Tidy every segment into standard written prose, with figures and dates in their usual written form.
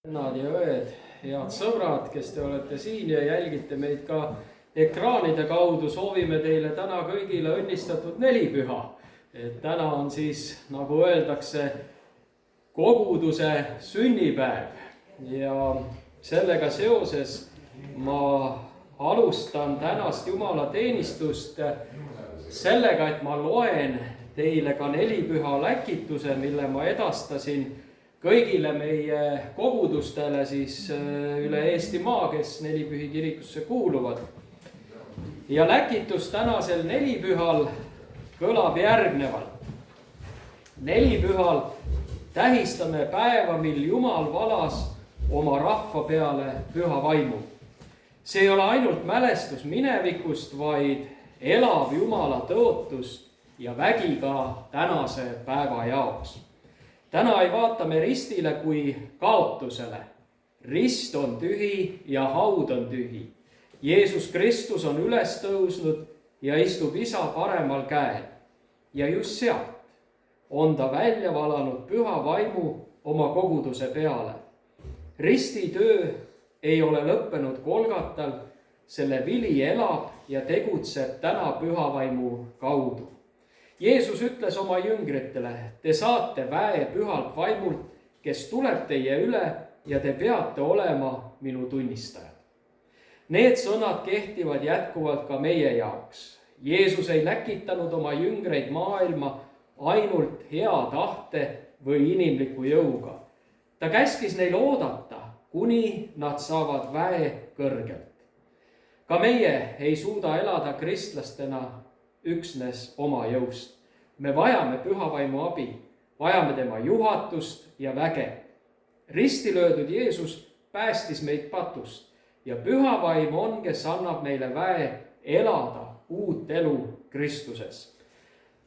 Vennad ja õed, head sõbrad, kes te olete siin ja jälgite meid ka ekraanide kaudu, soovime teile täna kõigile õnnistatud nelipüha. Täna on siis, nagu öeldakse, koguduse sünnipäev ja sellega seoses ma alustan tänast jumalateenistust sellega, et ma loen teile ka nelipüha läkituse, mille ma edastasin kõigile meie kogudustele siis üle Eestimaa, kes nelipühi kirikusse kuuluvad. Ja läkitus tänasel nelipühal kõlab järgnevalt. Nelipühal tähistame päeva, mil Jumal valas oma rahva peale püha vaimu. See ei ole ainult mälestus minevikust, vaid elav Jumala tõotus ja vägi ka tänase päeva jaoks. Täna ei vaata me ristile kui kaotusele. Rist on tühi ja haud on tühi. Jeesus Kristus on üles tõusnud ja istub Isa paremal käel. Ja just sealt on ta välja valanud püha vaimu oma koguduse peale. Ristitöö ei ole lõppenud Golgatal, selle vili elab ja tegutseb täna püha vaimu kaudu. Jeesus ütles oma jüngritele, te saate väe pühalt vaimult, kes tuleb teie üle ja te peate olema minu tunnistajad. Need sõnad kehtivad jätkuvalt ka meie jaoks. Jeesus ei läkitanud oma jüngreid maailma ainult hea tahte või inimliku jõuga. Ta käskis neil oodata, kuni nad saavad väe kõrgelt. Ka meie ei suuda elada kristlastena üksnes oma jõust. Me vajame püha vaimu abi, vajame tema juhatust ja väge. Risti löödud Jeesus päästis meid patust ja püha vaim on, kes annab meile väe elada uut elu Kristuses.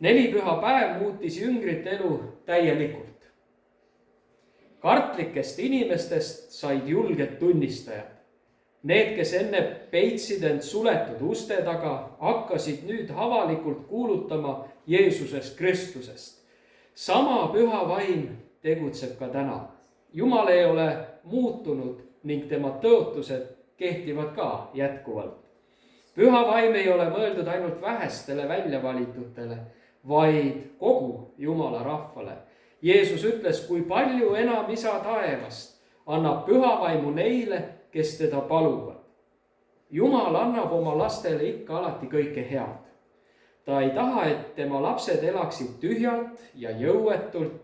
Nelipüha päev muutis jüngrite elu täielikult. Kartlikest inimestest said julged tunnistajad. Need, kes enne peitsid end suletud uste taga, hakkasid nüüd avalikult kuulutama Jeesusest Kristusest. Sama püha vaim tegutseb ka täna. Jumal ei ole muutunud ning tema tõotused kehtivad ka jätkuvalt. Püha vaim ei ole mõeldud ainult vähestele väljavalitutele, vaid kogu Jumala rahvale. Jeesus ütles, kui palju enam Isa taevast annab püha vaimu neile, kes teda paluvad. Jumal annab oma lastele ikka alati kõike head. Ta ei taha, et tema lapsed elaksid tühjalt ja jõuetult,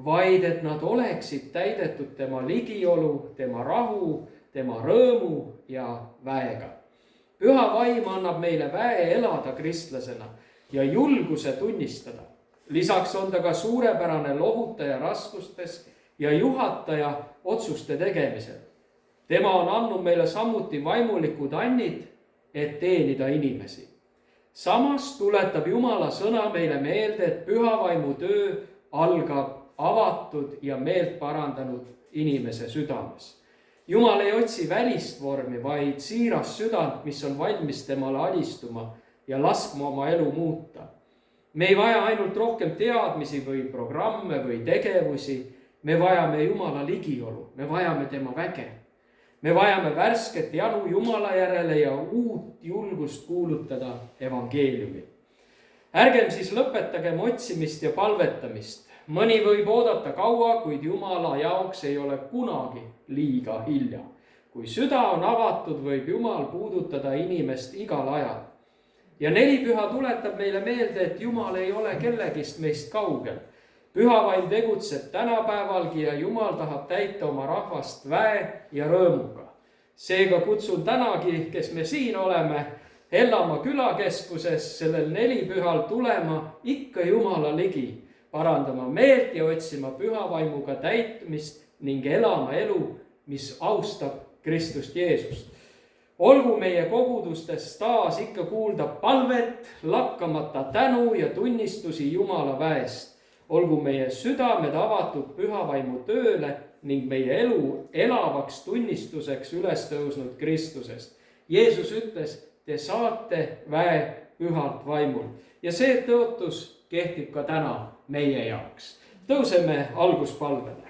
vaid et nad oleksid täidetud tema ligiolu, tema rahu, tema rõõmu ja väega. Püha vaim annab meile väe elada kristlasena ja julguse tunnistada. Lisaks on ta ka suurepärane lohutaja raskustes ja juhataja otsuste tegemisel. Tema on andnud meile samuti vaimulikud annid, et teenida inimesi. Samas tuletab Jumala sõna meile meelde, et püha vaimu töö algab avatud ja meelt parandanud inimese südames. Jumal ei otsi välist vormi, vaid siiras südant, mis on valmis temale alistuma ja laskma oma elu muuta. Me ei vaja ainult rohkem teadmisi või programme või tegevusi. Me vajame Jumala ligiolu, me vajame tema väge. Me vajame värsket janu Jumala järele ja uut julgust kuulutada evangeeliumi. Ärgem siis lõpetagem otsimist ja palvetamist. Mõni võib oodata kaua, kuid Jumala jaoks ei ole kunagi liiga hilja. Kui süda on avatud, võib Jumal puudutada inimest igal ajal. Ja nelipüha tuletab meile meelde, et Jumal ei ole kellegist meist kaugel. Püha vaim tegutseb tänapäevalgi ja Jumal tahab täita oma rahvast väe ja rõõmuga. Seega kutsun tänagi, kes me siin oleme, Hellamaa külakeskuses sellel nelipühal tulema ikka Jumala ligi, parandama meelt ja otsima püha vaimuga täitmist ning elama elu, mis austab Kristust Jeesust. Olgu meie kogudustes taas ikka kuulda palvet, lakkamata tänu ja tunnistusi Jumala väest. Olgu meie südamed avatud püha vaimu tööle ning meie elu elavaks tunnistuseks üles tõusnud Kristusest. Jeesus ütles, te saate väe pühalt vaimult. Ja see tõotus kehtib ka täna meie jaoks. Tõuseme alguspalvele.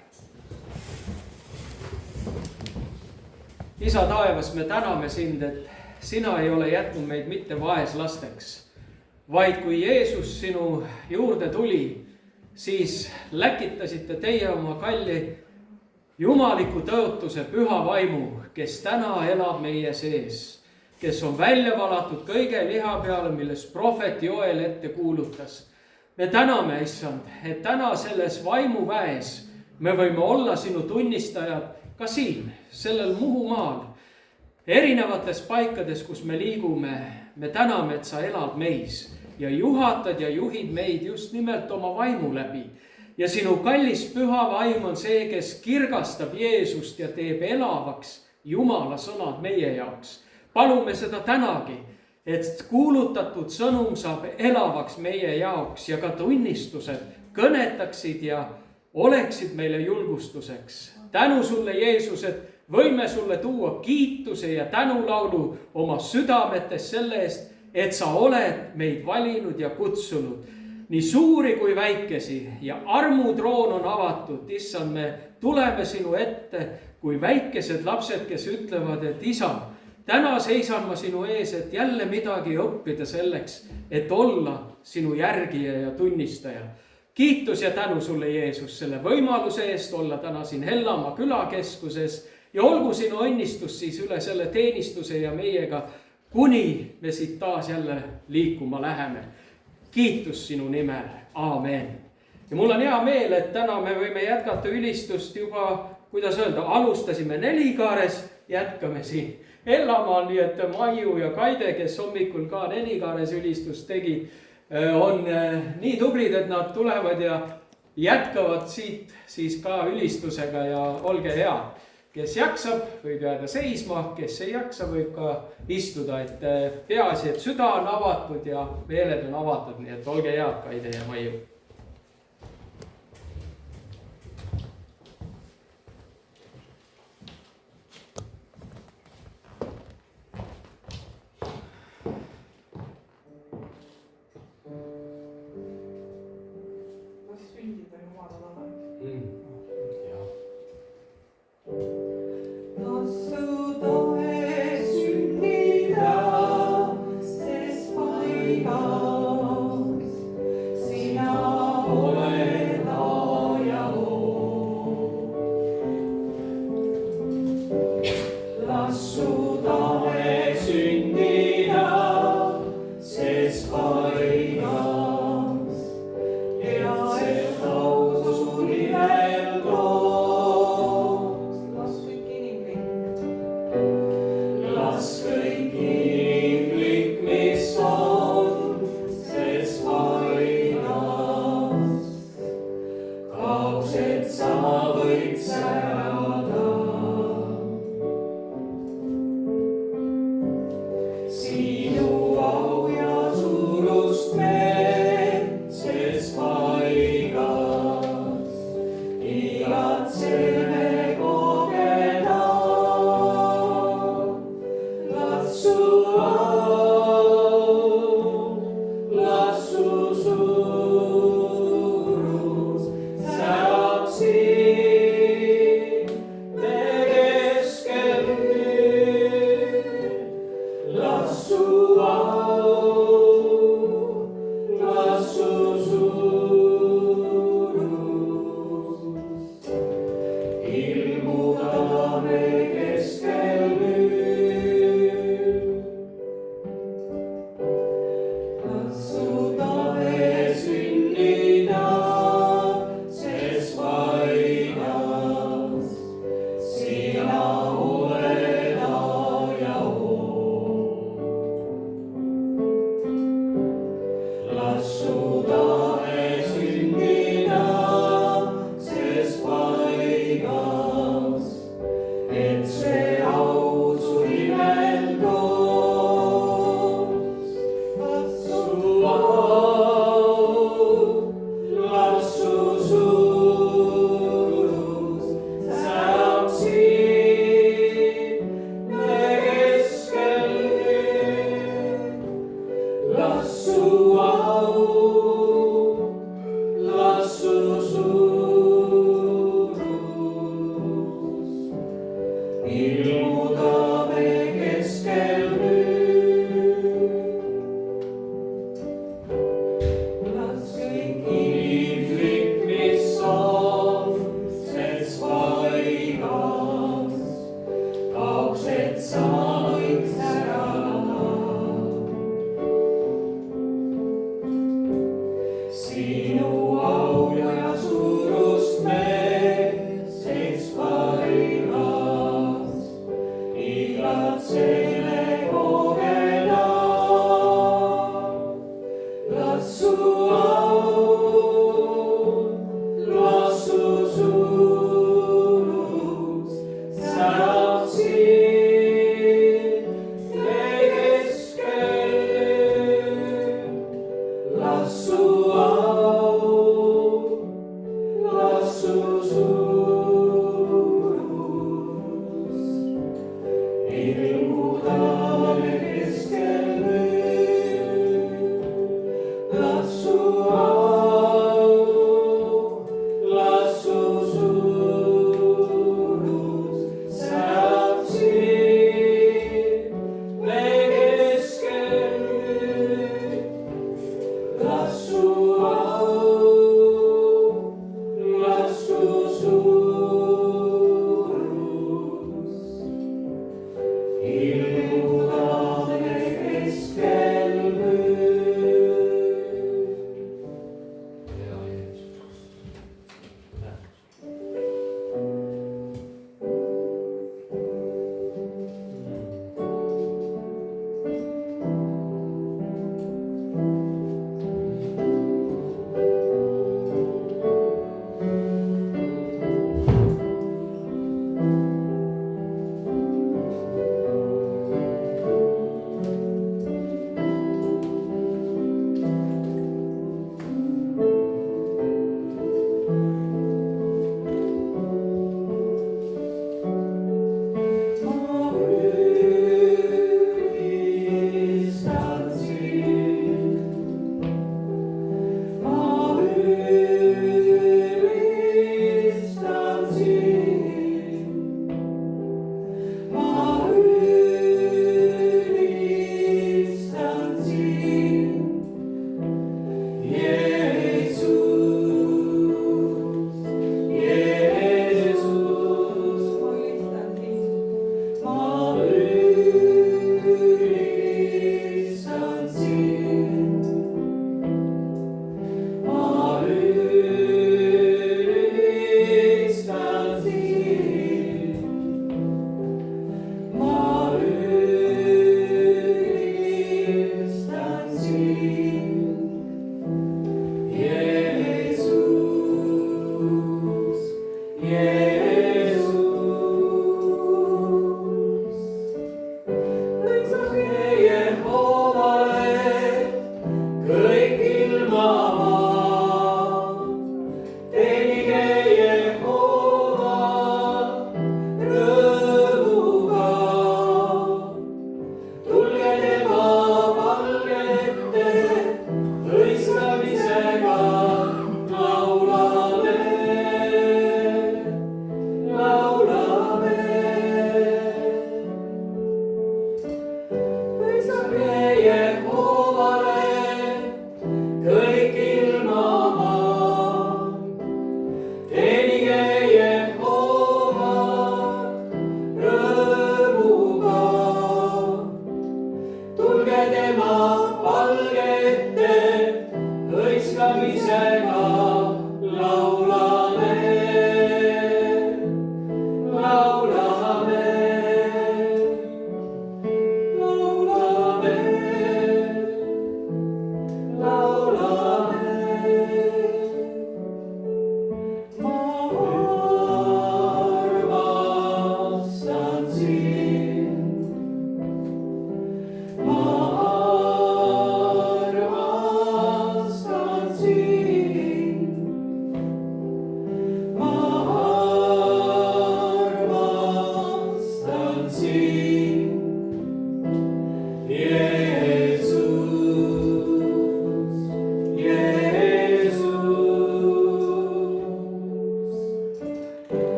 Isa taevas, me täname sind, et sina ei ole jätnud meid mitte vaeslasteks, vaid kui Jeesus sinu juurde tuli, siis läkitasite teie oma kalli jumaliku tõotuse püha vaimu, kes täna elab meie sees, kes on välja valatud kõige liha peale, millest prohvet Joel ette kuulutas. Me täname, issand, et täna selles vaimuväes me võime olla sinu tunnistajad ka siin, sellel Muhumaal, erinevates paikades, kus me liigume. Me täname, et sa elad meis ja juhatad ja juhid meid just nimelt oma vaimu läbi. Ja sinu kallis püha vaim on see, kes kirgastab Jeesust ja teeb elavaks Jumala sõnad meie jaoks. Palume seda tänagi, et kuulutatud sõnum saab elavaks meie jaoks ja ka tunnistused kõnetaksid ja oleksid meile julgustuseks. Tänu sulle, Jeesus, et võime sulle tuua kiituse ja tänulaulu oma südametes selle eest, et sa oled meid valinud ja kutsunud. Nii suuri kui väikesi ja armutroon on avatud. Issand, me tuleme sinu ette kui väikesed lapsed, kes ütlevad, et isa, täna seisan ma sinu ees, et jälle midagi õppida selleks, et olla sinu järgija ja tunnistaja. Kiitus ja tänu sulle, Jeesus, selle võimaluse eest olla täna siin Hellamaa külakeskuses ja olgu sinu õnnistus siis üle selle teenistuse ja meiega, kuni me siit taas jälle liikuma läheme. Kiitus sinu nimel. Aamen. Ja mul on hea meel, et täna me võime jätkata ülistust juba, kuidas öelda, alustasime Nelikaares, jätkame siin Hellamaal, nii et Maiu ja Kaide, kes hommikul ka Nelikaares ülistust tegid, on nii tublid, et nad tulevad ja jätkavad siit siis ka ülistusega ja olge hea. Kes jaksab, võib jääda seisma, kes ei jaksa, võib ka istuda, et peaasi, et süda on avatud ja meeled on avatud, nii et olge head, Kaide ja Maiu. Sina ilmuda me keskel nüüd. Las kõik inimlik, mis on, sest paigas, kaoks, et sa võiks särada. Sinu au ja suurust me sest paigas igatseme kogeda. Las su au, las su suurus särab siin me keskel nüüd. Las su au, las su suurus ilmuda me keskel nüüd. Las su au, las su suurus särab siin me keskel nüüd. Las su au, las su suurus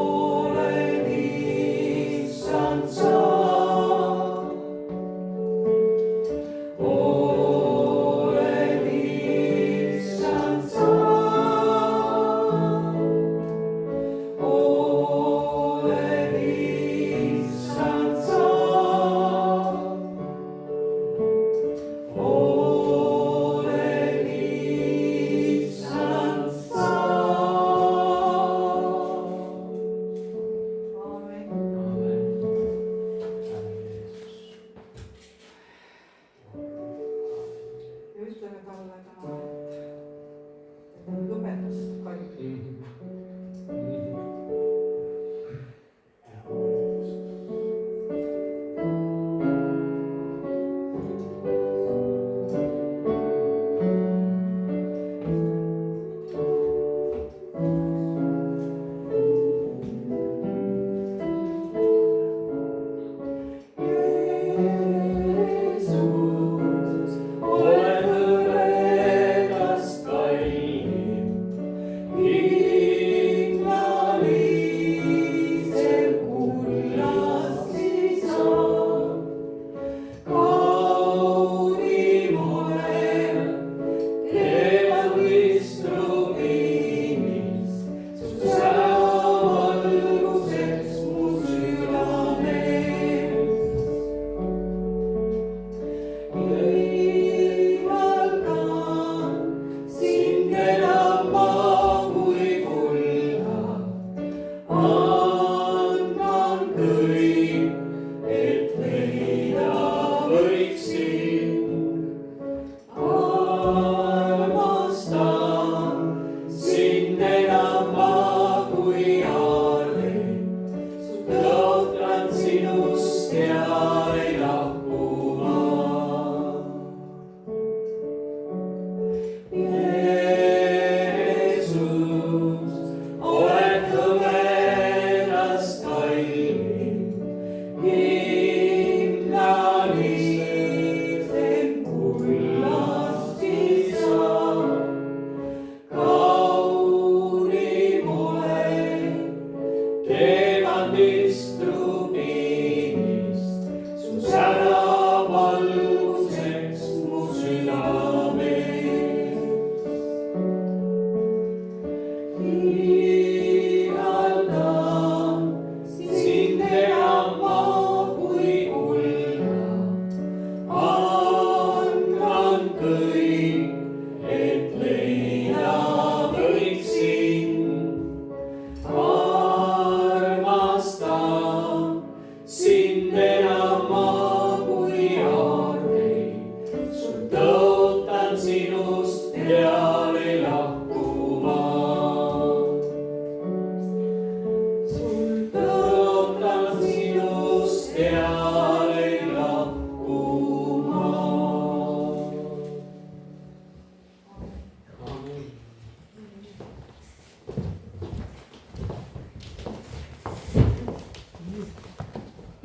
Oled issand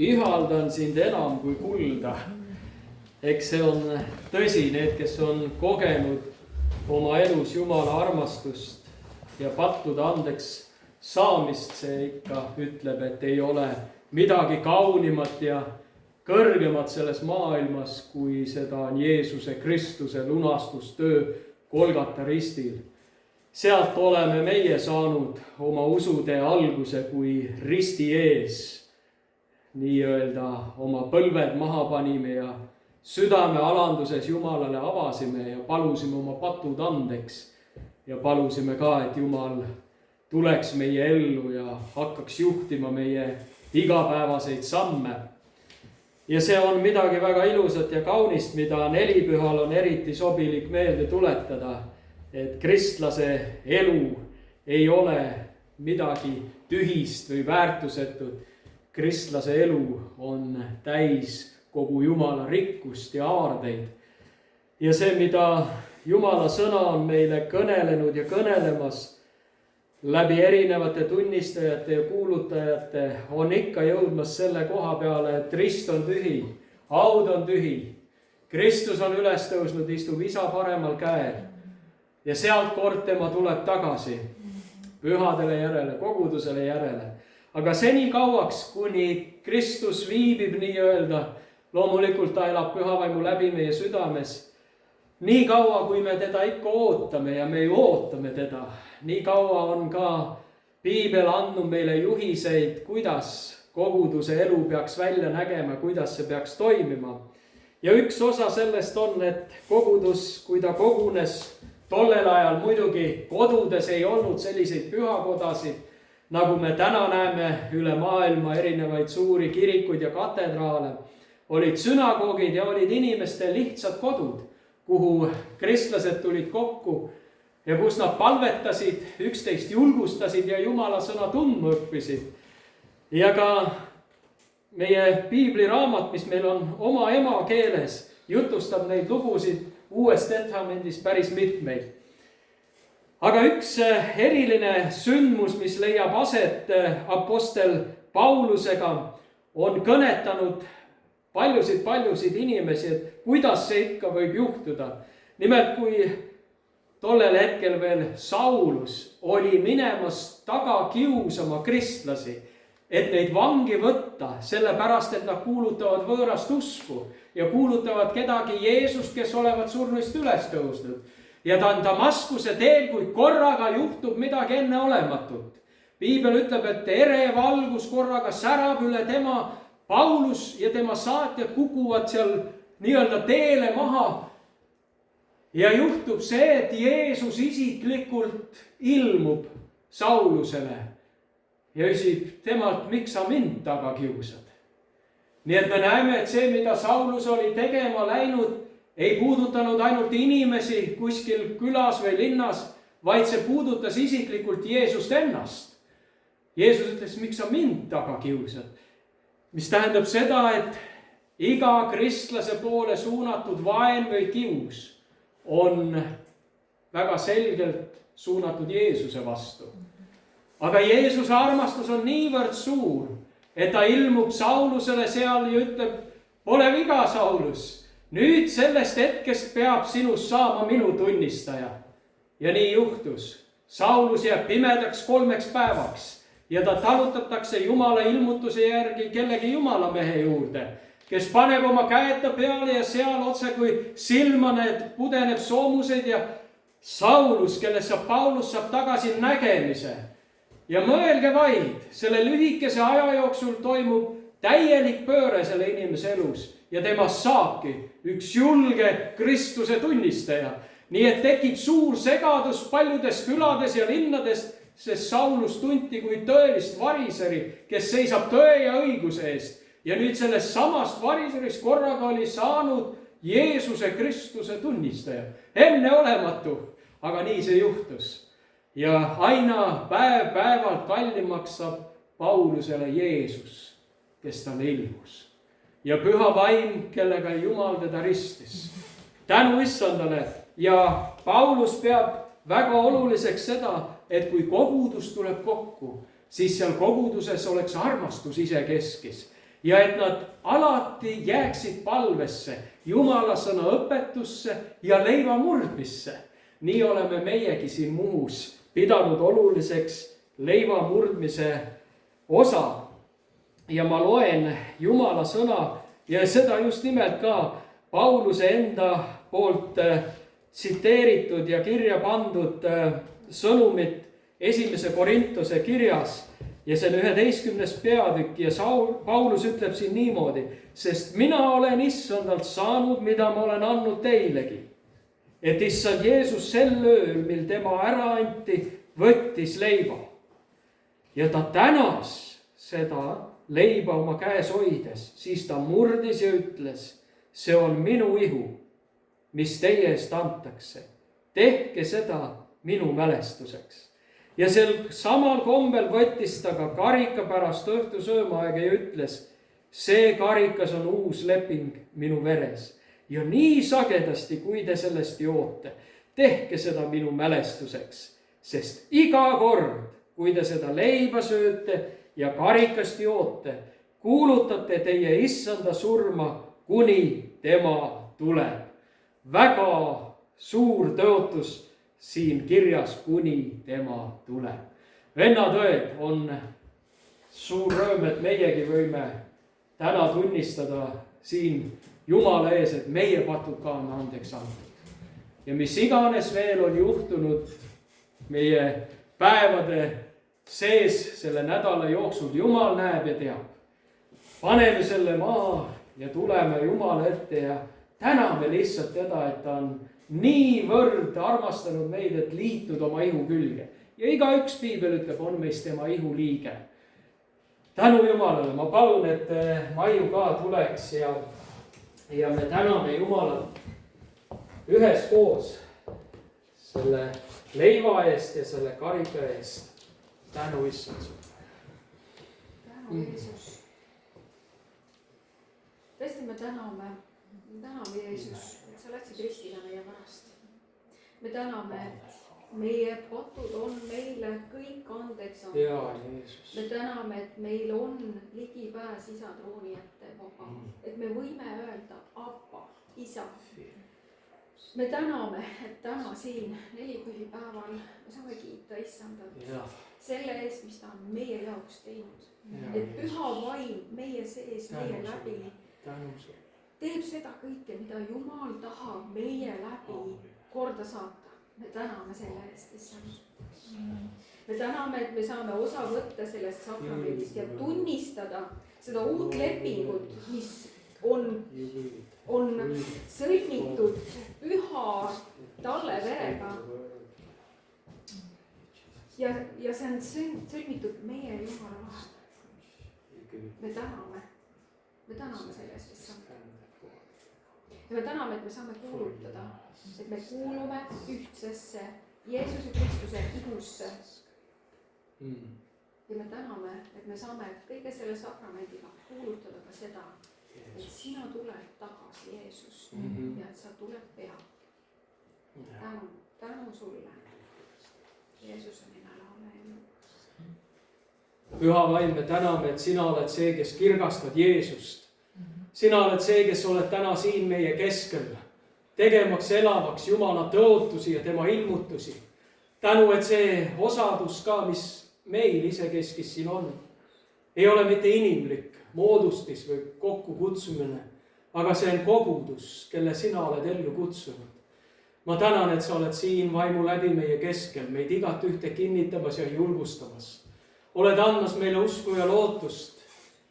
ihaldan sind enam kui kulda. Eks see on tõsi, need, kes on kogenud oma elus Jumala armastust ja pattude andeks saamist, see ikka ütleb, et ei ole midagi kaunimat ja kõrgemat selles maailmas, kui seda on Jeesuse Kristuse lunastustöö Golgata ristil. Sealt oleme meie saanud oma usutee alguse, kui risti ees nii-öelda oma põlved maha panime ja südame alanduses Jumalale avasime ja palusime oma patud andeks. Ja palusime ka, et Jumal tuleks meie ellu ja hakkaks juhtima meie igapäevaseid samme. Ja see on midagi väga ilusat ja kaunist, mida nelipühal on eriti sobilik meelde tuletada, et kristlase elu ei ole midagi tühist või väärtusetut. Kristlase elu on täis kogu Jumala rikkust ja aardeid. Ja see, mida Jumala sõna on meile kõnelenud ja kõnelemas läbi erinevate tunnistajate ja kuulutajate, on ikka jõudmas selle koha peale, et rist on tühi, haud on tühi. Kristus on üles tõusnud, istub isa paremal käel ja sealt kord tema tuleb tagasi pühadele järele, kogudusele järele. Aga seni kauaks, kuni Kristus viibib nii-öelda, loomulikult ta elab pühavaimu läbi meie südames. Nii kaua, kui me teda ikka ootame ja me ju ootame teda, nii kaua on ka Piibel andnud meile juhiseid, kuidas koguduse elu peaks välja nägema, kuidas see peaks toimima. Ja üks osa sellest on, et kogudus, kui ta kogunes tollel ajal, muidugi kodudes ei olnud selliseid pühakodasid, nagu me täna näeme üle maailma erinevaid suuri kirikuid ja katedraale, olid sünagoogid ja olid inimeste lihtsad kodud, kuhu kristlased tulid kokku ja kus nad palvetasid, üksteist julgustasid ja Jumala sõna tundma õppisid. Ja ka meie piibliraamat, mis meil on oma emakeeles, jutustab neid lugusid Uues Testamendis päris mitmeid. Aga üks eriline sündmus, mis leiab aset apostel Paulusega, on kõnetanud paljusid inimesi, et kuidas see ikka võib juhtuda. Nimelt, kui tollel hetkel veel Saulus oli minemas taga kiusama kristlasi, et neid vangi võtta, sellepärast, et nad kuulutavad võõrast usku ja kuulutavad kedagi Jeesust, kes olevat surnuist üles tõusnud. Ja ta on Damaskuse teel, kui korraga juhtub midagi enneolematut. Piibel ütleb, et ere valgus korraga särab üle tema, Paulus ja tema saatjad kukuvad seal nii-öelda teele maha. Ja juhtub see, et Jeesus isiklikult ilmub Saulusele ja küsib temalt, miks sa mind taga kiusad. Nii et me näeme, et see, mida Saulus oli tegema läinud, ei puudutanud ainult inimesi kuskil külas või linnas, vaid see puudutas isiklikult Jeesust ennast. Jeesus ütles, miks sa mind taga kiusad? Mis tähendab seda, et iga kristlase poole suunatud vaen või kius on väga selgelt suunatud Jeesuse vastu. Aga Jeesuse armastus on niivõrd suur, et ta ilmub Saulusele seal ja ütleb, pole viga, Saulus. Nüüd sellest hetkest peab sinust saama minu tunnistaja. Ja nii juhtus. Saulus jääb pimedaks 3 päevaks ja ta talutatakse Jumala ilmutuse järgi kellegi Jumala mehe juurde, kes paneb oma käed ta peale ja seal otse kui silmaned pudeneb soomuseid ja Saulus, kellest Paulus saab tagasi nägemise. Ja mõelge vaid, selle lühikese aja jooksul toimub täielik pööre selle inimese elus ja temast saabki üks julge Kristuse tunnistaja. Nii et tekib suur segadus paljudes külades ja linnades, sest Saulus tunti kui tõelist variseri, kes seisab tõe ja õiguse eest. Ja nüüd sellest samast variserist korraga oli saanud Jeesuse Kristuse tunnistaja. Enneolematu, aga nii see juhtus. Ja aina päevalt kallimaks saab Paulusele Jeesus, kes talle ilmus. Ja püha vaim, kellega Jumal teda ristis. Tänu issandale. Ja Paulus peab väga oluliseks seda, et kui kogudus tuleb kokku, siis seal koguduses oleks armastus ise keskis. ja et nad alati jääksid palvesse, Jumala sõna õpetusse ja leiva murdmisse. Nii oleme meiegi siin Muhus pidanud oluliseks leiva murdmise osa. Ja ma loen Jumala sõna ja seda just nimelt ka Pauluse enda poolt tsiteeritud ja kirja pandud sõnumit 1. Korintuse kirjas. Ja see on 11. peatükk ja Paulus ütleb siin niimoodi, sest mina olen issandalt saanud, mida ma olen andnud teilegi. Et issand Jeesus sel ööl, mil tema ära anti, võttis leiva. Ja ta tänas seda leiba oma käes hoides, siis ta murdis ja ütles, see on minu ihu, mis teie eest antakse. Tehke seda minu mälestuseks. Ja sel samal kombel võttis ta ka karika pärast õhtusöömaaega ja ütles, see karikas on uus leping minu veres. Ja nii sagedasti, kui te sellest joote, tehke seda minu mälestuseks. Sest iga kord, kui te seda leiba sööte ja karikast joote, kuulutate teie issanda surma, kuni tema tuleb. Väga suur tõotus siin kirjas, kuni tema tuleb. Vennad, õed, on suur rõõm, et meiegi võime täna tunnistada siin Jumala ees, et meie patud ka on andeks antud. Ja mis iganes veel on juhtunud meie päevade sees selle nädala jooksul, Jumal näeb ja teab. Paneme selle maha ja tuleme Jumala ette ja täname lihtsalt teda, et ta on niivõrd armastanud meid, et liitnud oma ihu külge. Ja iga üks piibel ütleb, on meist tema ihu liige. Tänu Jumalale, ma palun, et Maiu ka tuleks ja me täname Jumalat üheskoos selle leiva eest ja selle karika eest. Tänu issand sulle. Tänu Jeesus. Tõesti me täname Jeesus, et sa läksid ristile meie pärast. Me täname, et meie patud on meile kõik andeks antud. Me täname, et meil on ligipääs isa trooni ette vaba. Et me võime öelda Abba, isa. Me täname, et täna siin nelipühipäeval me saame kiita issandat selle eest, mis ta on meie jaoks teinud. Et püha vaim meie sees, meie läbi teeb seda kõike, mida Jumal tahab meie läbi korda saata. Me täname selle eest, issand. Me täname, et me saame osa võtta sellest sakramendist ja tunnistada seda uut lepingut, mis on sõlmitud püha talle verega. Ja see on sõlmitud meie Jumala vahel. Me täname selle eest, issand. Ja me täname, et me saame kuulutada, et me kuulume ühtsesse Jeesuse Kristuse ihusse. Ja me täname, et me saame kõige selle sakramendiga kuulutada ka seda, et sina tuled tagasi, Jeesus, ja et sa tuled pea. Tänu sulle. Jeesuse nimel, amen. Püha vaim, me täname, et sina oled see, kes kirgastad Jeesust. Sina oled see, kes oled täna siin meie keskel, tegemaks elavaks Jumala tõotusi ja tema ilmutusi. Tänu, et see osadus ka, mis meil isekeskis siin on, ei ole mitte inimlik moodustis või kokkukutsumine, aga see on kogudus, kelle sina oled ellu kutsunud. Ma tänan, et sa oled siin vaimu läbi meie keskel, meid igat ühte kinnitamas ja julgustamas. Oled andmas meile usku ja lootust,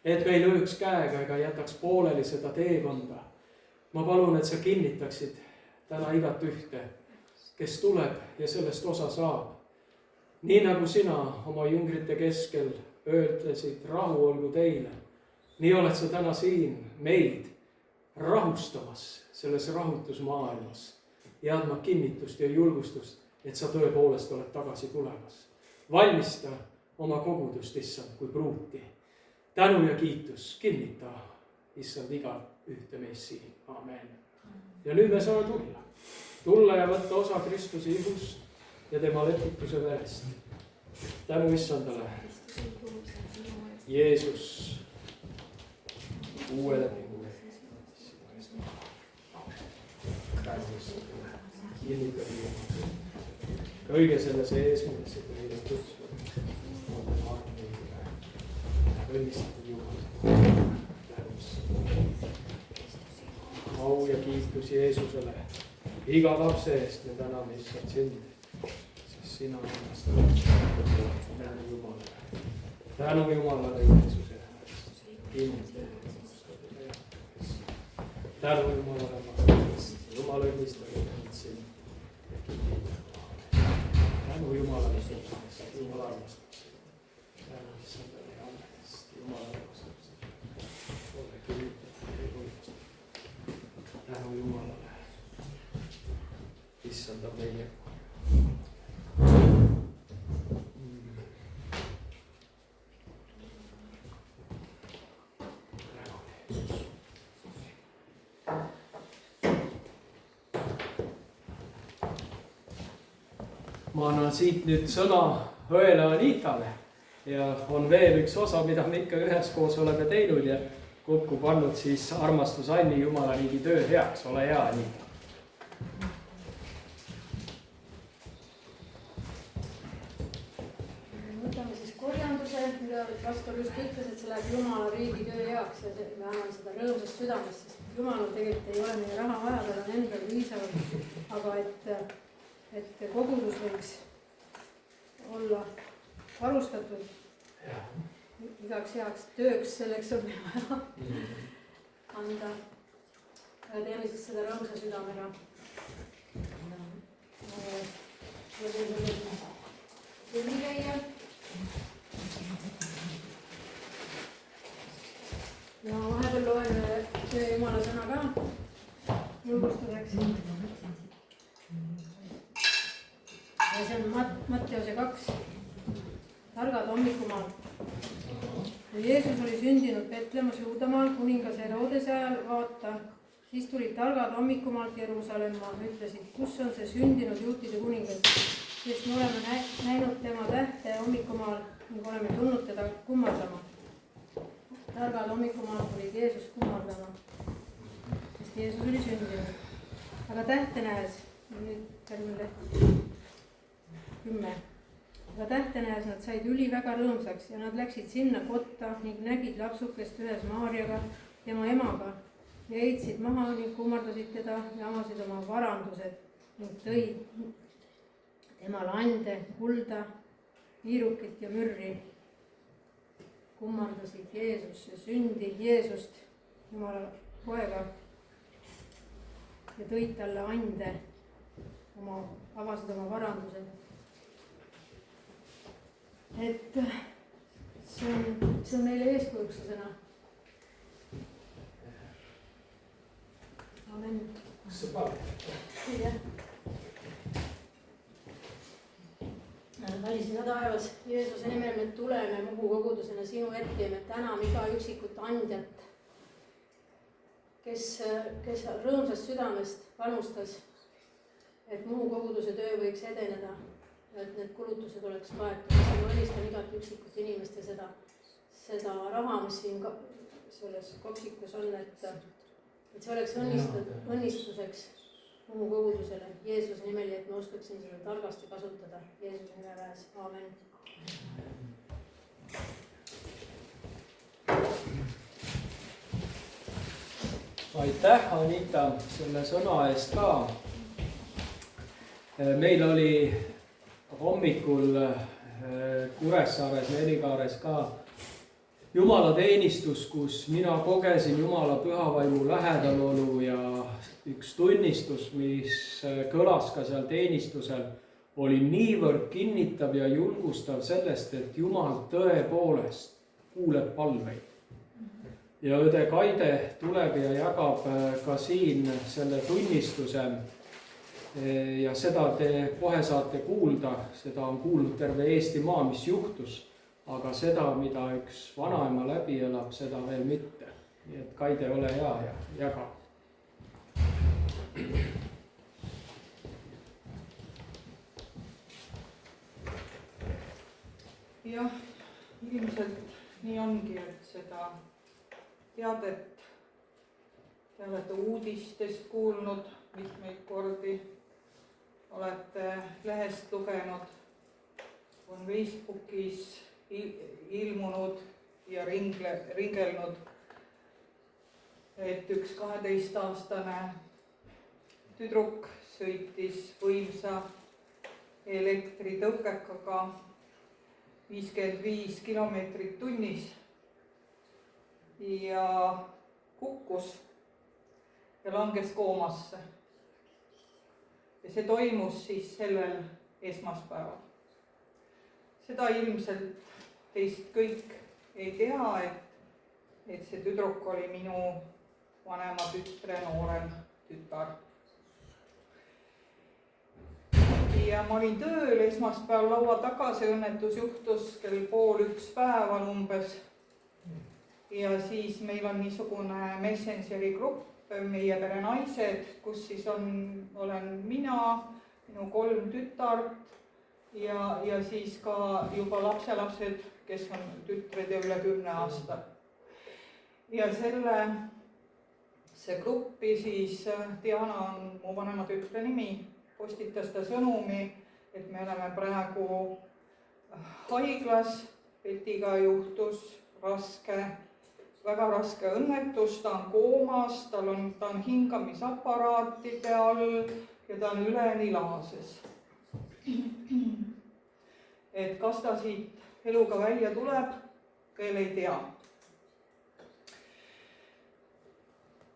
et me ei lööks käega ega jätaks pooleli seda teekonda. Ma palun, et sa kinnitaksid täna igat ühte, kes tuleb ja sellest osa saab. Nii nagu sina oma jüngrite keskel öeltlesid, rahu olgu teile. Nii oled sa täna siin meid rahustamas selles rahutusmaailmas ja andma kinnitust ja julgustust, et sa tõepoolest oled tagasi tulemas. Valmista oma kogudust, issand, kui pruuti. Tänu ja kiitus, kinnita, issand, iga ühte meist siin. Amen. Ja nüüd me saame tulla ja võtta osa Kristuse ihust ja tema lepituse verest. Tänu issandale. Jeesus uue lepingu. kinnitab Jumal. kõige selle sees, millesse ta meile kutsub, on tema arm meile. Õnnistada Jumalat. au ja kiitus Jeesusele. Iga lapse eest me täname issand sind, sest sina õnnestad. Tänu Jumalale. Tänu Jumalale Jeesuse eest. Kinnita. Tänu Jumalale. Jumal õnnistage meid sind. Tänu Jumalale sind. Jumal armastab sind. Tänu issandale ja ametist. Jumal armastab sind. Ole kinnitatud ja võimustatud. Tänu Jumalale. Issand on meiega. Ma annan siit nüüd sõna õele Anitale ja on veel üks osa, mida me ikka üheskoos oleme teinud ja kokku pannud siis armastus Anni Jumala riigi töö heaks. Ole hea, Anita. Võtame siis korjanduse, mida pastor just ütles, et see läheb Jumala riigi töö heaks ja me anname seda rõõmsast südamest, sest Jumalal tegelikult ei ole meie raha vaja, tal on endal piisavalt, aga et kogudus võiks olla varustatud igaks heaks tööks, selleks on meil vaja anda. Ja teeme siis seda rõõmsa südamega. Tuli käia. Ja vahepeal loen Jumala sõna ka julgustuseks. Ja see on Matteuse 2, targad hommikumaal. Ja Jeesus oli sündinud Betlemas Juudamaal kuningas Herodese ajal, vaata, siis tulid targad hommikumaalt Jeruusalemma, ütlesid, kus on see sündinud juutide kuningas, sest me oleme näinud tema tähte hommikumaal ning oleme tulnud teda kummardama. Targad hommikumaal tulid Jeesust kummardama, sest Jeesus oli sündinud. Aga tähte näes, nüüd järgmine 10. Aga tähte näes nad said väga rõõmsaks ja nad läksid sinna kotta ning nägid lapsukest ühes Maarjaga, tema emaga, ja heitsid maha ning kummardasid teda ja avasid oma varandused ning tõid temale ande, kulda, viirukit ja mürri. Kummardasid Jeesus ja sündi Jeesust, Jumala poega, ja tõid talle ande, avasid oma varandused. Et see on meile eeskujuks sõna. Amen. Välisina taevas, Jeesuse nimel me tuleme Muhu kogudusena sinu ette ja me täname iga üksikut andjat, kes rõõmsast südamest panustas, et Muhu koguduse töö võiks edeneda. Et need kulutused oleks kaetud. Ma õnnistan igat üksikut inimest ja seda raha, mis siin selles koksikus on, et see oleks õnnistuseks Muhu kogudusele Jeesuse nimel, et me oskaksin seda targasti kasutada Jeesuse nimeväes. Aamen. Aitäh, Anita, selle sõna eest ka. Meil oli hommikul Kuressaares, Melikaares ka jumalateenistus, kus mina kogesin Jumala pühavaimu lähedalolu ja üks tunnistus, mis kõlas ka seal teenistusel, oli niivõrd kinnitav ja julgustav sellest, et Jumal tõepoolest kuuleb palveid. Ja õde Kaide tuleb ja jagab ka siin selle tunnistuse. Ja seda te kohe saate kuulda, seda on kuulnud terve Eestimaa, mis juhtus, aga seda, mida üks vanaema läbi elab, seda veel mitte. Nii et Kaide, ole hea ja jaga. Jah, ilmselt nii ongi, et seda teadet, te olete uudistest kuulnud mitmeid kordi, olete lehest lugenud, on Facebookis ilmunud ja ringelnud, et üks 12-aastane tüdruk sõitis võimsa elektritõukekaga 55 kilomeetrit tunnis ja kukkus ja langes koomasse. Ja see toimus siis sellel esmaspäeval. Seda ilmselt teist kõik ei tea, et see tüdruk oli minu vanema tütre noorem tütar. Ja ma olin tööl esmaspäeval laua taga, see õnnetus juhtus kell 12:30 päeval umbes. Ja siis meil on niisugune Messengeri grupp, meie pere naised, kus siis olen mina, minu 3 tütart ja siis ka juba lapselapsed, kes on tütred ja üle 10 aasta. Ja see gruppi siis, Diana on mu vanema tütre nimi, postitas ta sõnumi, et me oleme praegu haiglas, Petiga juhtus väga raske õnnetus, ta on koomas, ta on hingamisaparaatide all ja ta on üleni lahases. Et kas ta siit eluga välja tuleb, veel ei tea.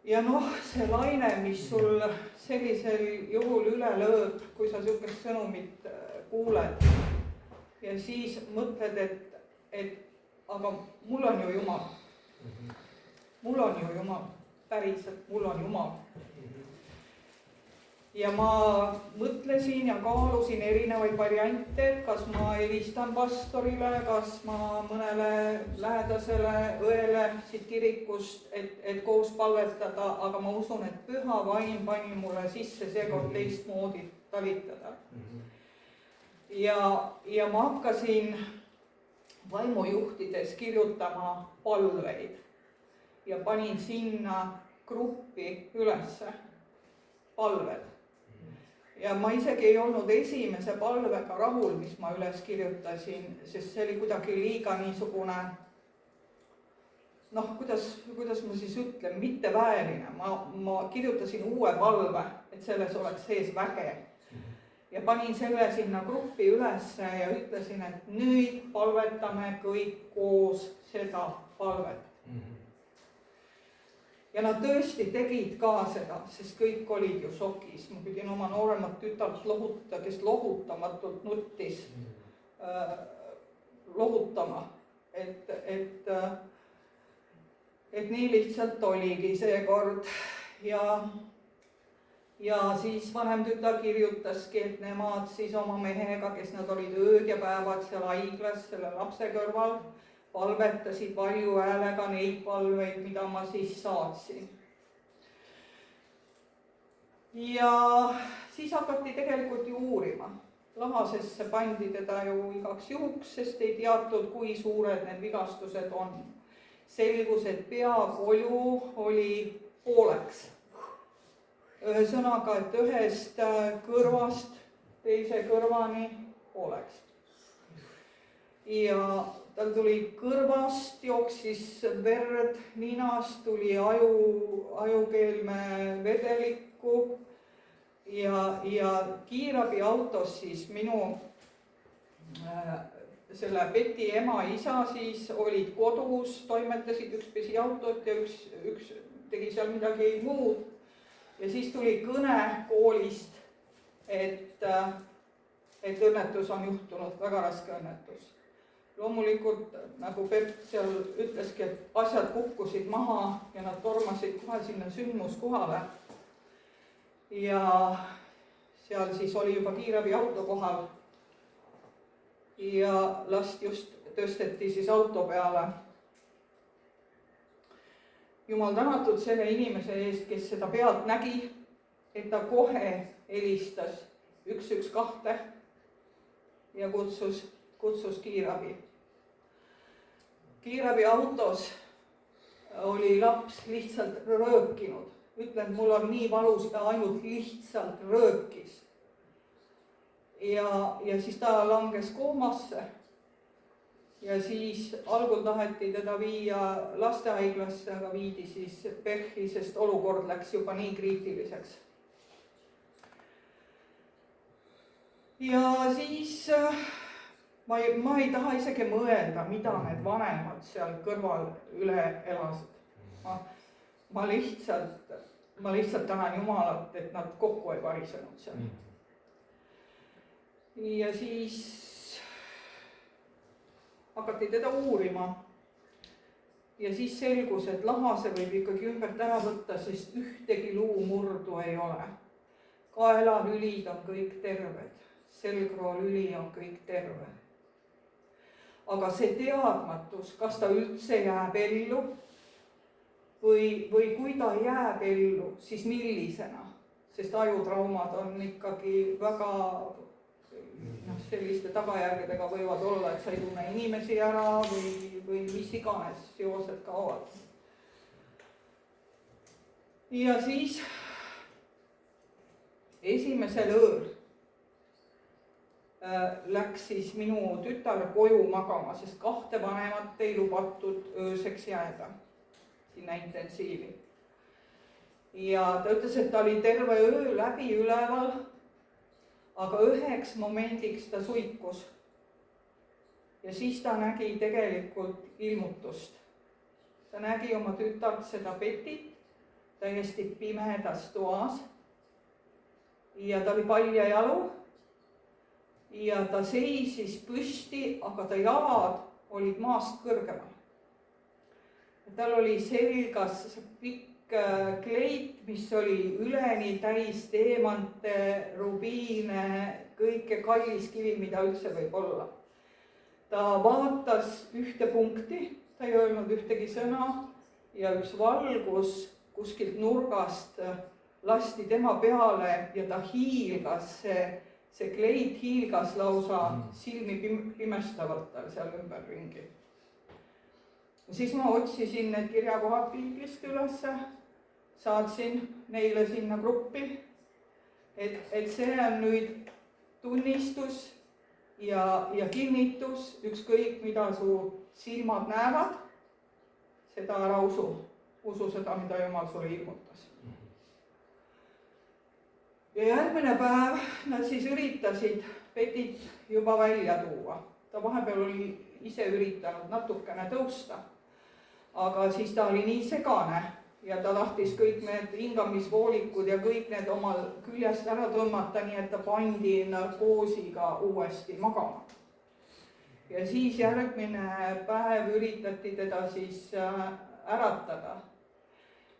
Ja noh, see laine, mis sul sellisel juhul üle lööb, kui sa niisugust sõnumit kuuled ja siis mõtled, et aga mul on ju Jumal. Mul on ju Jumal, päriselt, mul on Jumal. Ja ma mõtlesin ja kaalusin erinevaid variante, kas ma helistan pastorile, kas ma mõnele lähedasele õele siit kirikust, et koos palvetada, aga ma usun, et püha vaim pani mulle sisse seekord teistmoodi talitada. Ja ma hakkasin vaimujuhtides kirjutama palveid ja panin sinna gruppi ülesse palved. Ja ma isegi ei olnud esimese palvega rahul, mis ma üles kirjutasin, sest see oli kuidagi liiga niisugune, noh, kuidas ma siis ütlen, mitte väeline. Ma kirjutasin uue palve, et selles oleks sees väge. Ja panin selle sinna gruppi ülesse ja ütlesin, et nüüd palvetame kõik koos seda palvet. Ja nad tõesti tegid ka seda, sest kõik olid ju šokis. Ma pidin oma nooremat tütart lohutada, kes lohutamatult nuttis lohutama. Et nii lihtsalt oligi seekord. Ja siis vanem tütar kirjutaski, et nemad siis oma mehega, kes nad olid ööd ja päevad seal haiglas selle lapse kõrval, palvetasid valju häälega neid palveid, mida ma siis saatsin. Ja siis hakati tegelikult ju uurima. Lahasesse pandi teda ju igaks juhuks, sest ei teatud, kui suured need vigastused on. Selgus, et peakolju oli pooleks. Ühesõnaga, et ühest kõrvast teise kõrvani pooleks. Ja tal tuli kõrvast, jooksis verd, ninast tuli ajukeelme vedelikku ja kiirabiautos siis minu selle Peti ema isa siis olid kodus, toimetasid, üks pesi autot ja üks tegi seal midagi muud. Ja siis tuli kõne koolist, et õnnetus on juhtunud, väga raske õnnetus. Loomulikult, nagu Pep seal ütleski, et asjad kukkusid maha ja nad tormasid kohe sinna sündmuskohale. Ja seal siis oli juba kiirabi auto kohal. Ja last just tõsteti siis auto peale. Jumal tänatud selle inimese eest, kes seda pealt nägi, et ta kohe helistas 112 ja kutsus kiirabi. Kiirabi autos oli laps lihtsalt röökinud. Ütlen, mul on nii valus, ta ainult lihtsalt röökis. Ja siis ta langes koomasse. Ja siis algul taheti teda viia lastehaiglasse, aga viidi siis PERH-i, sest olukord läks juba nii kriitiliseks. Ja siis ma ei taha isegi mõelda, mida need vanemad seal kõrval üle elasid. Ma lihtsalt tänan Jumalat, et nad kokku ei varisenud seal. Ja siis hakati teda uurima. Ja siis selgus, et lahase võib ikkagi ümbert ära võtta, sest ühtegi luumurdu ei ole. Kaelalülid on kõik terved, selgroolüli on kõik terve. Aga see teadmatus, kas ta üldse jääb ellu või kui ta jääb ellu, siis millisena, sest ajutraumad on ikkagi väga selliste tagajärgedega võivad olla, et sa ei tunne inimesi ära või mis iganes seosed kaovad. Ja siis esimesel ööl läks siis minu tütar koju magama, sest 2 vanemat ei lubatud ööseks jääda sinna intensiivi. Ja ta ütles, et ta oli terve öö läbi üleval, aga üheks momendiks ta suikus. Ja siis ta nägi tegelikult ilmutust. Ta nägi oma tütart seda Petit täiesti pimedas toas. Ja ta oli paljajalu. Ja ta seisis püsti, aga ta jalad olid maast kõrgemal. Tal oli selgas pikk kleit, mis oli üleni täis teemante, rubiine, kõike kalliskivi, mida üldse võib olla. Ta vaatas ühte punkti, ta ei öelnud ühtegi sõna ja üks valgus kuskilt nurgast lasti tema peale ja ta hiilgas, see kleit hiilgas lausa silmi pimestavalt tal seal ümberringi. Siis ma otsisin need kirjakohad piiblist ülesse, saatsin neile sinna gruppi, et see on nüüd tunnistus ja kinnitus, ükskõik mida su silmad näevad, seda ära usu. Usu seda, mida Jumal sulle ilmutas. Ja järgmine päev nad siis üritasid Petit juba välja tuua. Ta vahepeal oli ise üritanud natukene tõusta. Aga siis ta oli nii segane ja ta tahtis kõik need hingamisvoolikud ja kõik need omal küljest ära tõmmata, nii et ta pandi narkoosiga uuesti magama. Ja siis järgmine päev üritati teda siis äratada.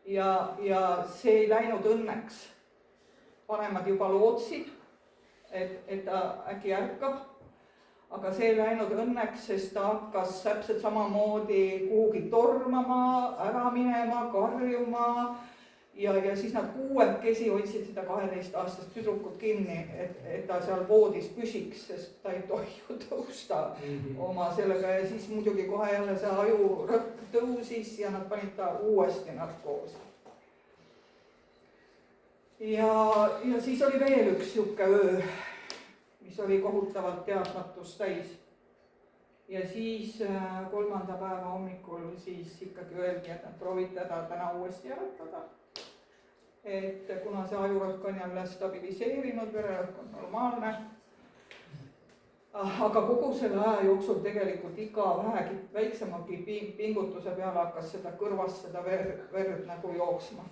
Ja see ei läinud õnneks. Vanemad juba lootsid, et ta äkki ärkab. Aga see ei läinud õnneks, sest ta hakkas täpselt samamoodi kuhugi tormama, ära minema, karjuma. Ja siis nad 6 hoidsid seda 12-aastast tüdrukut kinni, et ta seal voodis püsiks, sest ta ei tohi ju tõusta oma sellega. Ja siis muidugi kohe jälle see ajurõhk tõusis ja nad panid ta uuesti narkoosi. Ja siis oli veel üks siuke öö, mis oli kohutavalt teadmatust täis. Ja siis 3. päeva hommikul siis ikkagi öeldi, et nad proovid teda täna uuesti äratada. Et kuna see ajurõhk on jälle stabiliseerinud, vererõhk on normaalne. Aga kogu selle aja jooksul tegelikult iga vähegi väiksemagi pingutuse peale hakkas seda kõrvast seda verd nagu jooksma.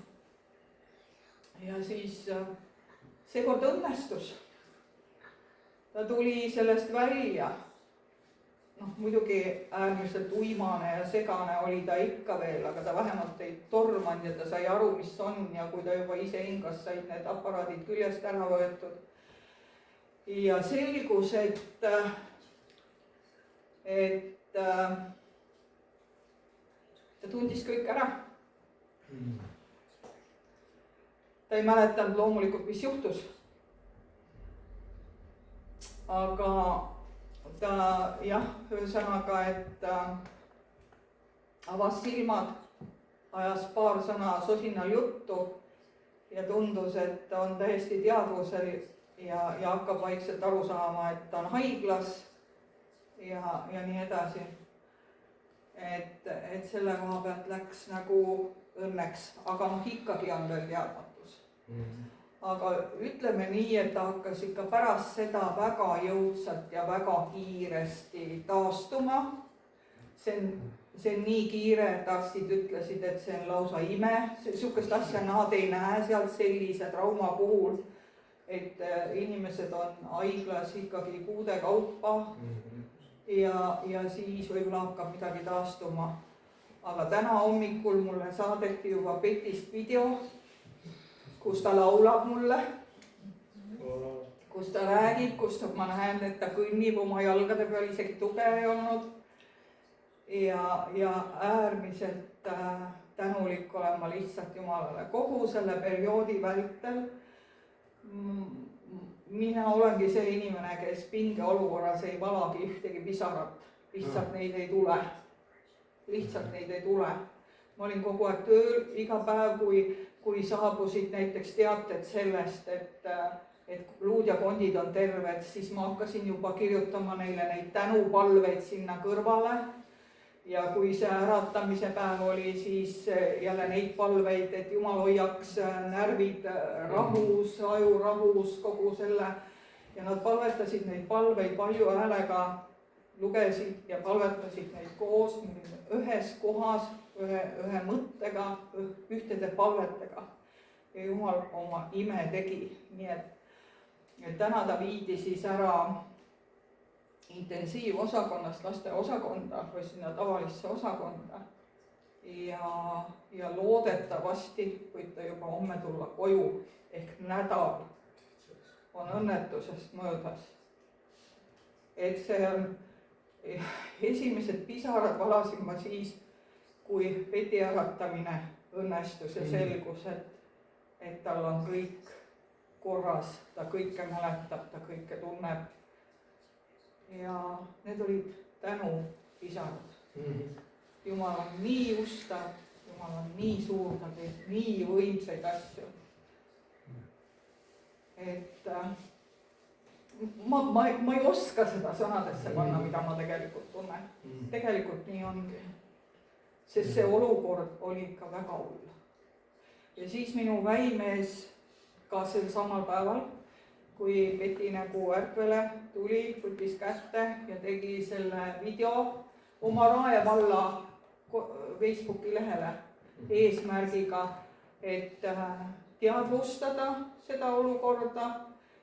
Ja siis seekord õnnestus. Ta tuli sellest välja. Muidugi äärmiselt uimane ja segane oli ta ikka veel, aga ta vähemalt ei tormanud ja ta sai aru, mis on ja kui ta juba ise hingas, said need aparaadid küljest ära võetud. Ja selgus, et ta tundis kõik ära. Ta ei mäletanud loomulikult, mis juhtus. Aga ta ühesõnaga, et avas silmad ajas paar sõna sosinal juttu ja tundus, et on täiesti teadvusel ja hakkab vaikselt aru saama, et ta on haiglas ja nii edasi. Et selle koha pealt läks nagu õnneks, aga ikkagi on veel teadmatus. Aga ütleme nii, et ta hakkas ikka pärast seda väga jõudsalt ja väga kiiresti taastuma. See on nii kiire, et arstid ütlesid, et see on lausa ime. Sihukest asja nad ei näe sealt sellise trauma puhul, et inimesed on haiglas ikkagi kuude kaupa ja siis võib-olla hakkab midagi taastuma. Aga täna hommikul mulle saadeti juba Petist video, kus ta laulab mulle, kus ta räägib, kus ma näen, et ta kõnnib oma jalgade peal, isegi tuge ei olnud. Ja äärmiselt tänulik olen ma lihtsalt Jumalale kogu selle perioodi vältel. Mina olengi see inimene, kes pingeolukorras ei valagi ühtegi pisarat, lihtsalt neid ei tule. Lihtsalt neid ei tule. Ma olin kogu aeg tööl, iga päev, kui saabusid näiteks teated sellest, et luud ja kondid on terved, siis ma hakkasin juba kirjutama neile neid tänupalveid sinna kõrvale. Ja kui see äratamise päev oli, siis jälle neid palveid, et Jumal hoiaks närvid rahus, aju rahus, kogu selle. Ja nad palvetasid neid palveid palju häälega, lugesid ja palvetasid neid koos ühes kohas, ühe mõttega, ühtede palvetega. Ja Jumal oma ime tegi. Nii et täna ta viidi siis ära intensiivosakonnast laste osakonda või sinna tavalisse osakonda ja loodetavasti võib ta juba homme tulla koju ehk nädal on õnnetusest möödas. Et see on esimesed pisarad valasin ma siis, kui Peti äratamine õnnestus ja selgus, et tal on kõik korras, ta kõike mäletab, ta kõike tunneb. Ja need olid tänupisarad. Jumal on nii ustav, Jumal on nii suur, ta teeb nii võimsaid asju. Et ma ei oska seda sõnadesse panna, mida ma tegelikult tunnen. Tegelikult nii ongi. Sest see olukord oli ikka väga hull. Ja siis minu väimees ka sel samal päeval, kui Peti nagu ärkvele tuli, võttis kätte ja tegi selle video oma Rae valla Facebooki lehele eesmärgiga, et teadvustada seda olukorda,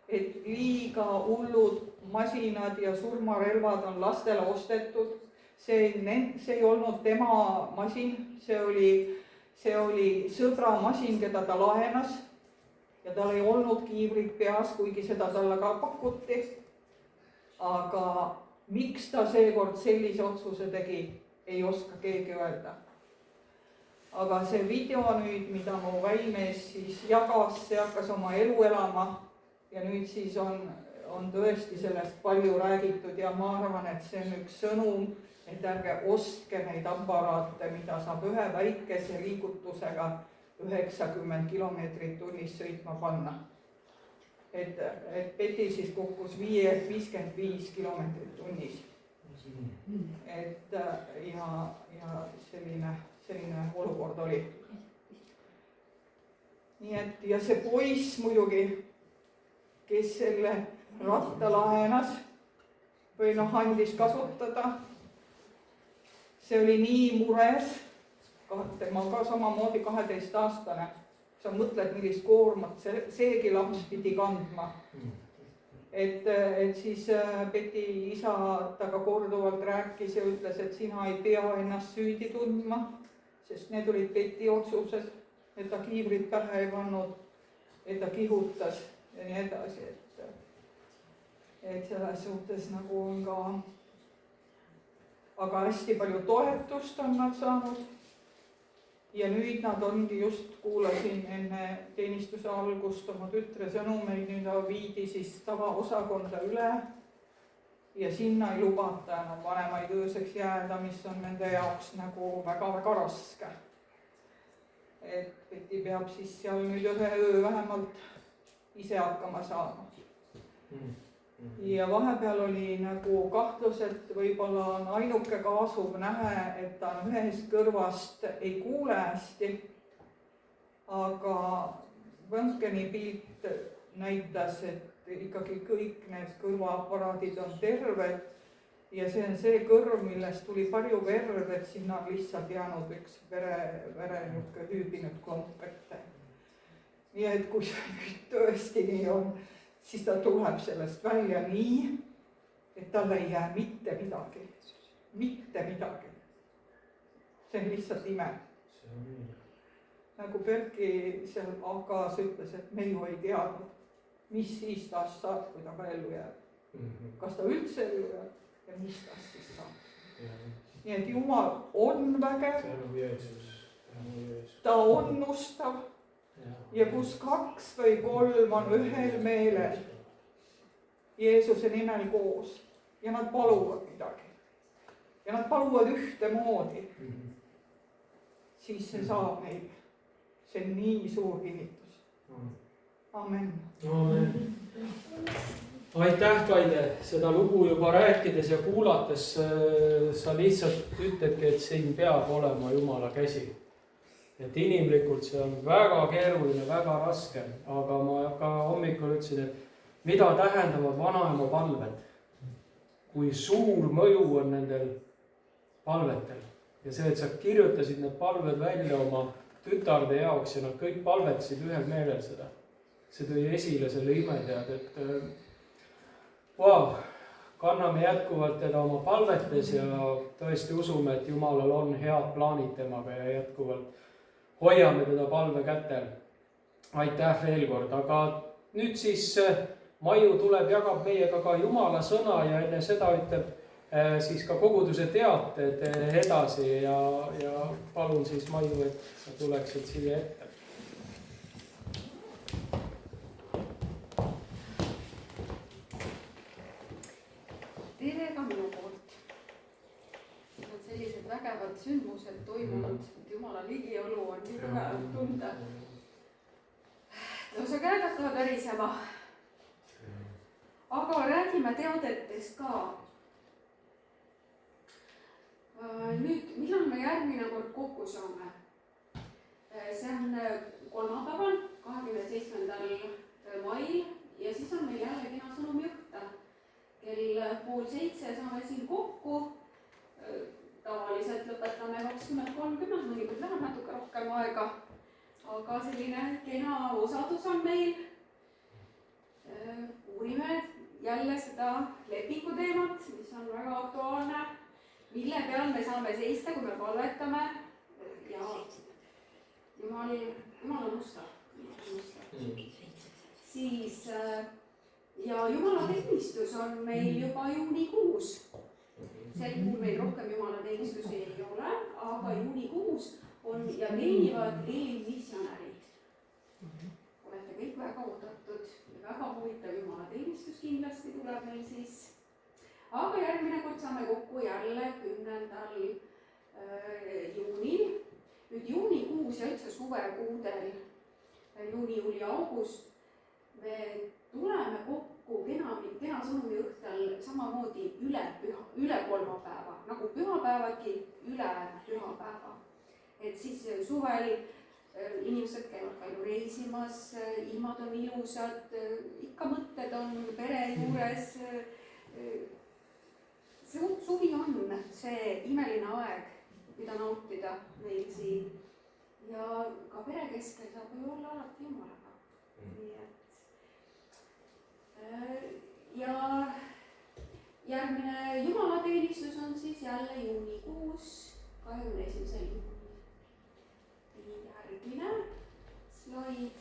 et liiga hullud masinad ja surmarelvad on lastele ostetud. See ei olnud tema masin, see oli sõbra masin, keda ta laenas. Ja tal ei olnud kiivrit peas, kuigi seda talle ka pakuti. Aga miks ta seekord sellise otsuse tegi, ei oska keegi öelda. Aga see video nüüd, mida mu väimees siis jagas, see hakkas oma elu elama. Ja nüüd siis on tõesti sellest palju räägitud ja ma arvan, et see on üks sõnum, et ärge ostke neid aparaate, mida saab ühe väikese liigutusega 90 kilomeetrit tunnis sõitma panna. Et Peti siis kukkus 55 kilomeetrit tunnis. Et ja selline olukord oli. Nii et ja see poiss muidugi, kes selle ratta laenas või andis kasutada, see oli nii mures. Tema ka samamoodi 12-aastane. Sa mõtled, millist koormat seegi laps pidi kandma. Et siis Peti isa taga korduvalt rääkis ja ütles, et sina ei pea ennast süüdi tundma, sest need olid Peti otsused, et ta kiivrit pähe ei pannud, et ta kihutas ja nii edasi. Et selles suhtes nagu on ka, aga hästi palju toetust on nad saanud. Ja nüüd nad ongi just, kuulasin enne teenistuse algust oma tütre sõnumeid, nüüd viidi siis tavaosakonda üle ja sinna ei lubata enam vanemaid ööseks jääda, mis on nende jaoks nagu väga-väga raske. et Peti peab siis seal nüüd 1 öö vähemalt ise hakkama saama. Ja vahepeal oli nagu kahtlus, et võib-olla on ainuke kaasuv nähe, et ta on ühest kõrvast ei kuule hästi, aga röntgenipilt näitas, et ikkagi kõik need kõrvaaparaadid on terved ja see on see kõrv, millest tuli palju verd, et sinna on lihtsalt jäänud üks vere niuke hüübinud klomp ette. Nii et kui see nüüd tõesti nii on, siis ta tuleb sellest välja nii, et tal ei jää mitte midagi. Mitte midagi. See on lihtsalt ime. Nagu Berki seal AK-s ütles, et me ju ei teadnud, mis siis tast saab, kui ta ka ellu jääb. Kas ta üldse ellu jääb ja mis tast siis saab. Nii et Jumal on vägev, ta on ustav. Ja kus 2 või 3 on ühel meelel Jeesuse nimel koos ja nad paluvad midagi ja nad paluvad ühtemoodi, siis see saab neil. See on nii suur kinnitus. Amen. Amen. Aitäh, Kaide, seda lugu juba rääkides ja kuulates sa lihtsalt ütledki, et siin peab olema Jumala käsi. Et inimlikult see on väga keeruline, väga raske, aga ma ka hommikul ütlesin, et mida tähendavad vanaema palved, kui suur mõju on nendel palvetel. Ja see, et sa kirjutasid need palved välja oma tütarde jaoks ja nad kõik palvetasid ühel meelel seda. See tõi esile selle imetead, et kanname jätkuvalt teda oma palvetes ja tõesti usume, et Jumalal on head plaanid temaga ja jätkuvalt hoiame teda palve kätel. Aitäh veel kord, aga nüüd siis Maiu tuleb, jagab meiega ka Jumala sõna ja enne seda ütleb siis ka koguduse teated edasi ja palun siis Maiu, et sa tuleksid siia ette. Tere ka minu poolt. On sellised vägevad sündmused toimunud, et Jumala ligiolu on nii tugev tunda. Tõosa käed hakkavad värisema. Aga räägime teadetest ka. Nüüd, millal me järgmine kord kokku saame? See on kolmapäeval, 27. mail ja siis on meil jälle kena sõnumi õhta. Kell 6:30 saame siin kokku. Tavaliselt lõpetame 20:30, mõnikord läheb natuke rohkem aega. Aga selline kena osadus on meil. Uurime jälle seda lepingu teemat, mis on väga aktuaalne. Mille peal me saame seista, kui me palvetame ja Jumal on ustav. Siis ja Jumala teenistus on meil juba juunikuus. Sel kuul meil rohkem Jumala teenistusi ei ole, aga juunikuus on ja teenivad eelmissionärid. Olete kõik väga oodatud ja väga huvitav Jumala teenistus kindlasti tuleb meil siis. Aga järgmine kord saame kokku jälle 10. juunil. Nüüd juunikuus ja üldse suvekuudel, juuni, juuli, august, me tuleme kokku kena sõnumi õhtul samamoodi üle kolmapäeva, nagu pühapäevadki üle pühapäeva. Et siis suvel inimesed käivad palju reisimas, ilmad on ilusad, ikka mõtted on pere juures. See suvi on see imeline aeg, mida nautida meil siin. Ja ka pere keskel saab ju olla alati Jumalaga. Nii et ja järgmine jumalateenistus on siis jälle juunikuus, 21. juunil. Järgmine slaid.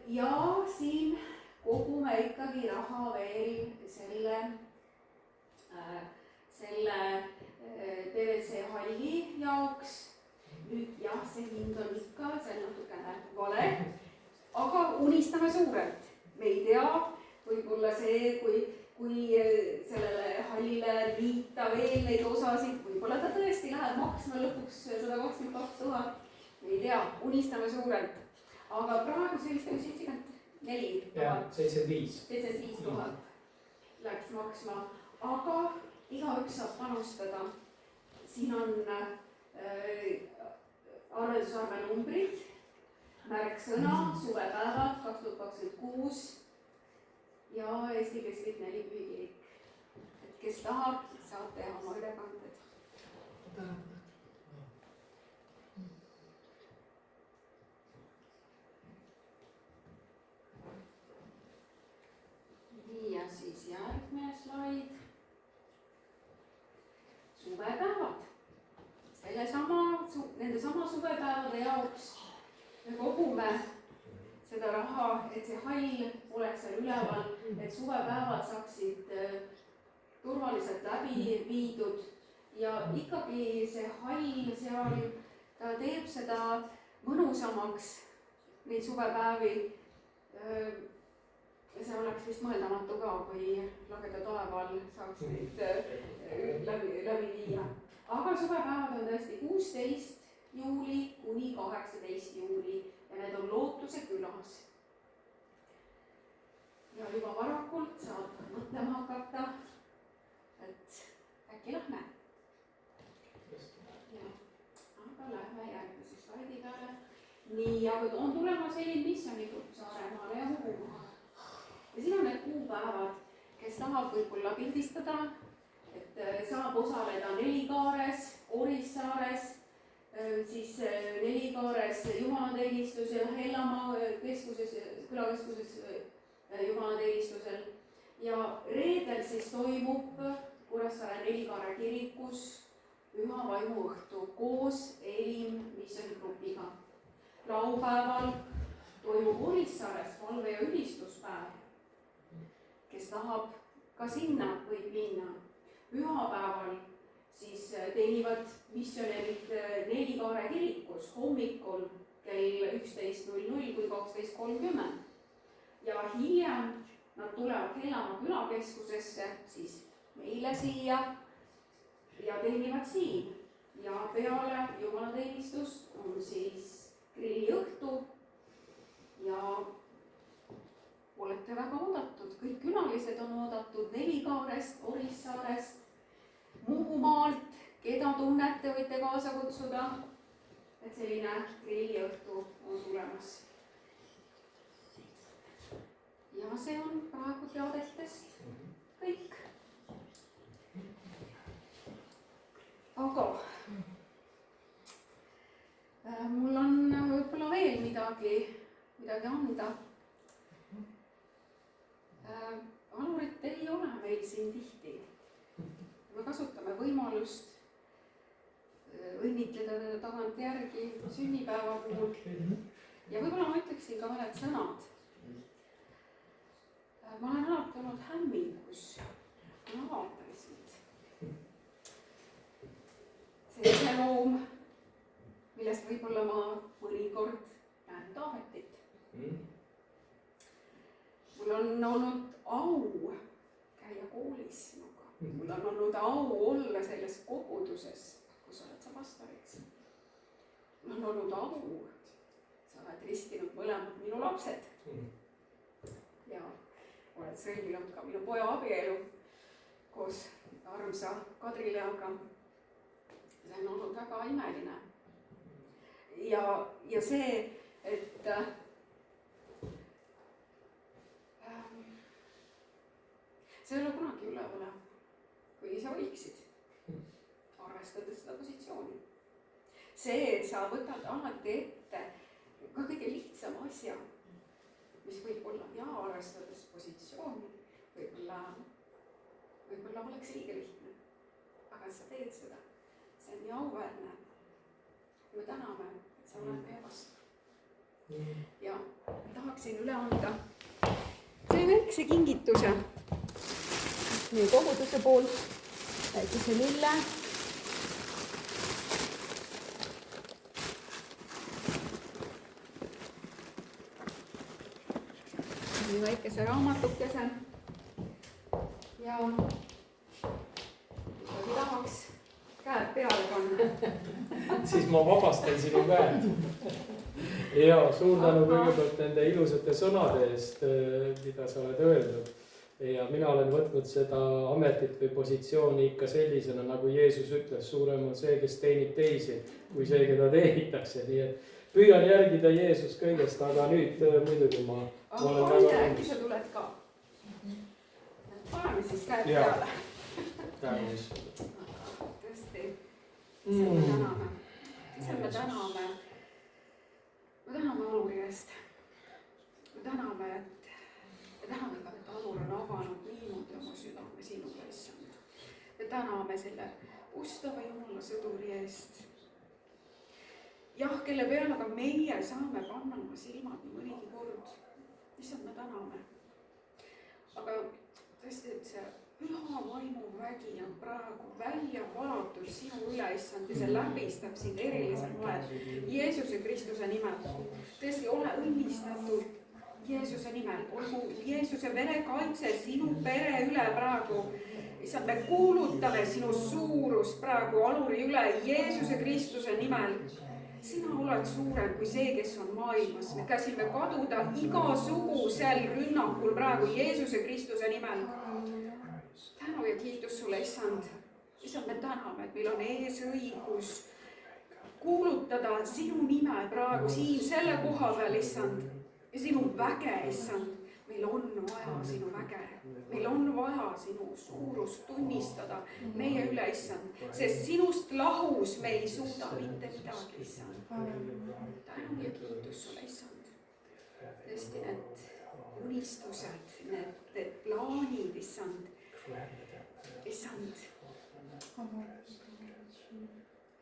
Ja siin kogume ikkagi raha veel selle PVC halli jaoks. Nüüd jah, see hind on ikka, see on natukene vale, aga unistame suurelt. Me ei tea, võib-olla see, kui sellele hallile liita veel neid osasid, võib-olla ta tõesti läheb maksma lõpuks 122 000, me ei tea, unistame suurelt. aga praegu see vist oli 74 000. 75 000 läks maksma, aga igaüks saab panustada. siin on arveldusarve numbrid, märksõna, suvepäevad 2026 ja Eesti Kristlik Nelipühi Kirik. et kes tahab, saab teha oma ülekanded. nii ja siis järgmine slaid. suvepäevad. Nende sama suvepäevade jaoks me kogume seda raha, et see hall oleks seal üleval, et suvepäevad saaksid turvaliselt läbi viidud ja ikkagi see hall seal, ta teeb seda mõnusamaks, neid suvepäevi. ja see oleks vist mõeldamatu ka, kui lageda taeva all saaks neid läbi viia. aga suvepäevad on tõesti 16 juuli kuni 18 juuli ja need on Lootuse külas. ja juba varakult saab mõtlema hakata, et äkki lähme. aga lähme järgmise slaidi peale. nii, aga on tulemas Elin missioonigrupp Saaremaale ja Muhumaale. ja siin on need kuupäevad, kes tahab võib-olla pildistada, et saab osaleda Nelikaares, Orissaares, siis Nelikaares jumalateenistusel, Hellamaa keskuses, külakeskuses jumalateenistusel ja reedel siis toimub Kuressaare Nelikaare kirikus Püha Vaimu õhtu koos Elim missioonigrupiga. laupäeval toimub Orissaares palve- ja ülistuspäev. kes tahab ka sinna, võib minna. pühapäeval siis teenivad missionärid Nelikaare kirikus hommikul kell 11:00 kuni 12:30 ja hiljem nad tulevad Hellamaa külakeskusesse siis meile siia ja teenivad siin. ja peale jumalateenistust on siis grilliõhtu ja olete väga oodatud, kõik külalised on oodatud Nelikaarest, Orissaarest, Muhumaalt, keda tunnete, võite kaasa kutsuda, et selline grilliõhtu on tulemas. ja see on praegu teadetest kõik. aga mul on võib-olla veel midagi anda. Anurit ei ole meil siin tihti. me kasutame võimalust õnnitleda teda tagantjärgi sünnipäeva puhul ja võib-olla ma ütleksin ka mõned sõnad. ma olen alati olnud hämmingus, kui ma vaatan sind. see iseloom, millest võib-olla ma mõnikord näen Taavetit. mul on olnud au käia koolis sinuga. mul on olnud au olla selles koguduses, kus oled sa pastoriks. mul on olnud au, sa oled ristinud mõlemad minu lapsed. ja oled sõlminud ka minu poja abielu koos armsa Kadri-Leaga. see on olnud väga imeline. ja see, et see ei ole kunagi üleolev, kuigi sa võiksid, arvestades seda positsiooni. see, et sa võtad alati ette ka kõige lihtsama asja, mis võib-olla arvestades positsiooni, võib-olla oleks liiga lihtne, aga sa teed seda, see on nii auväärne. me täname, et sa oled meie vastu. ja tahaksin üle anda selle väikse kingituse meie koguduse poolt, väikese lille. nii väikese raamatukese ja ikkagi tahaks käed peale panna. siis ma vabastan sinu käed. ja suur tänu kõigepealt nende ilusate sõnade eest, mida sa oled öelnud. ja mina olen võtnud seda ametit või positsiooni ikka sellisena, nagu Jeesus ütles, suurem on see, kes teenib teisi, kui see, keda teenitakse, nii et püüan järgida Jeesust kõigest, aga nüüd muidugi ma olen väga... äkki sa tuled ka? Paneme siis käed peale. Tõesti. Ise me täname. Me täname Aluri eest. Me täname ka, et Alur on avanud niimoodi oma südame sinule, issand. Me täname selle ustava Jumala sõduri eest. Jah, kelle peale ka meie saame panna oma silmad nii mõnigi kord. Issand, me täname. Aga tõesti, et see püha vaimu vägi on praegu välja valatud sinu üle, issand, ja see läbistab sind erilisel moel. Jeesuse Kristuse nimel. Tõesti, ole õnnistatud Jeesuse nimel. Olgu Jeesuse verekaitse sinu pere üle praegu. Issand, me kuulutame sinu suurust praegu Aluri üle Jeesuse Kristuse nimel. Sina oled suurem kui see, kes on maailmas. Me käsime kaduda igasugusel rünnakul praegu Jeesuse Kristuse nimel. Tänu ja kiitus sulle, issand. Issand, me täname, et meil on ees õigus kuulutada sinu nime praegu siin selle koha peal, issand. Ja sinu väge, issand. Meil on vaja sinu väge. Meil on vaja sinu suurust tunnistada meie üle, issand. Sest sinust lahus me ei suuda mitte midagi, issand. Tänu ja kiitus sulle, issand. Tõesti need unistused, need plaanid, issand. Issand.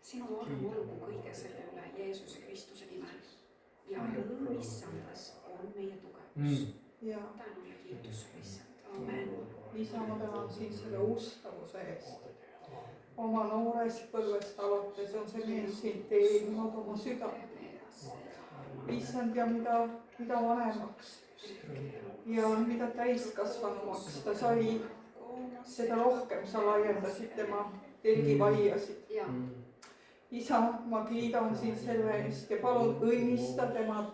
Sinu arm olgu kõige selle üle Jeesuse Kristuse nimel. Ja rõõm issandas on meie tugevus. Tänu ja kiitus sulle, issand. Amen. Isa, ma tänan sind selle ustavuse eest. Oma noorest põlvest alates on see mees sind teeninud oma südame. Issand, ja mida vanemaks ja mida täiskasvanumaks ta sai, seda rohkem sa laiendasid tema telgivaiasid. Isa, ma kiidan sind selle eest ja palun õnnista tema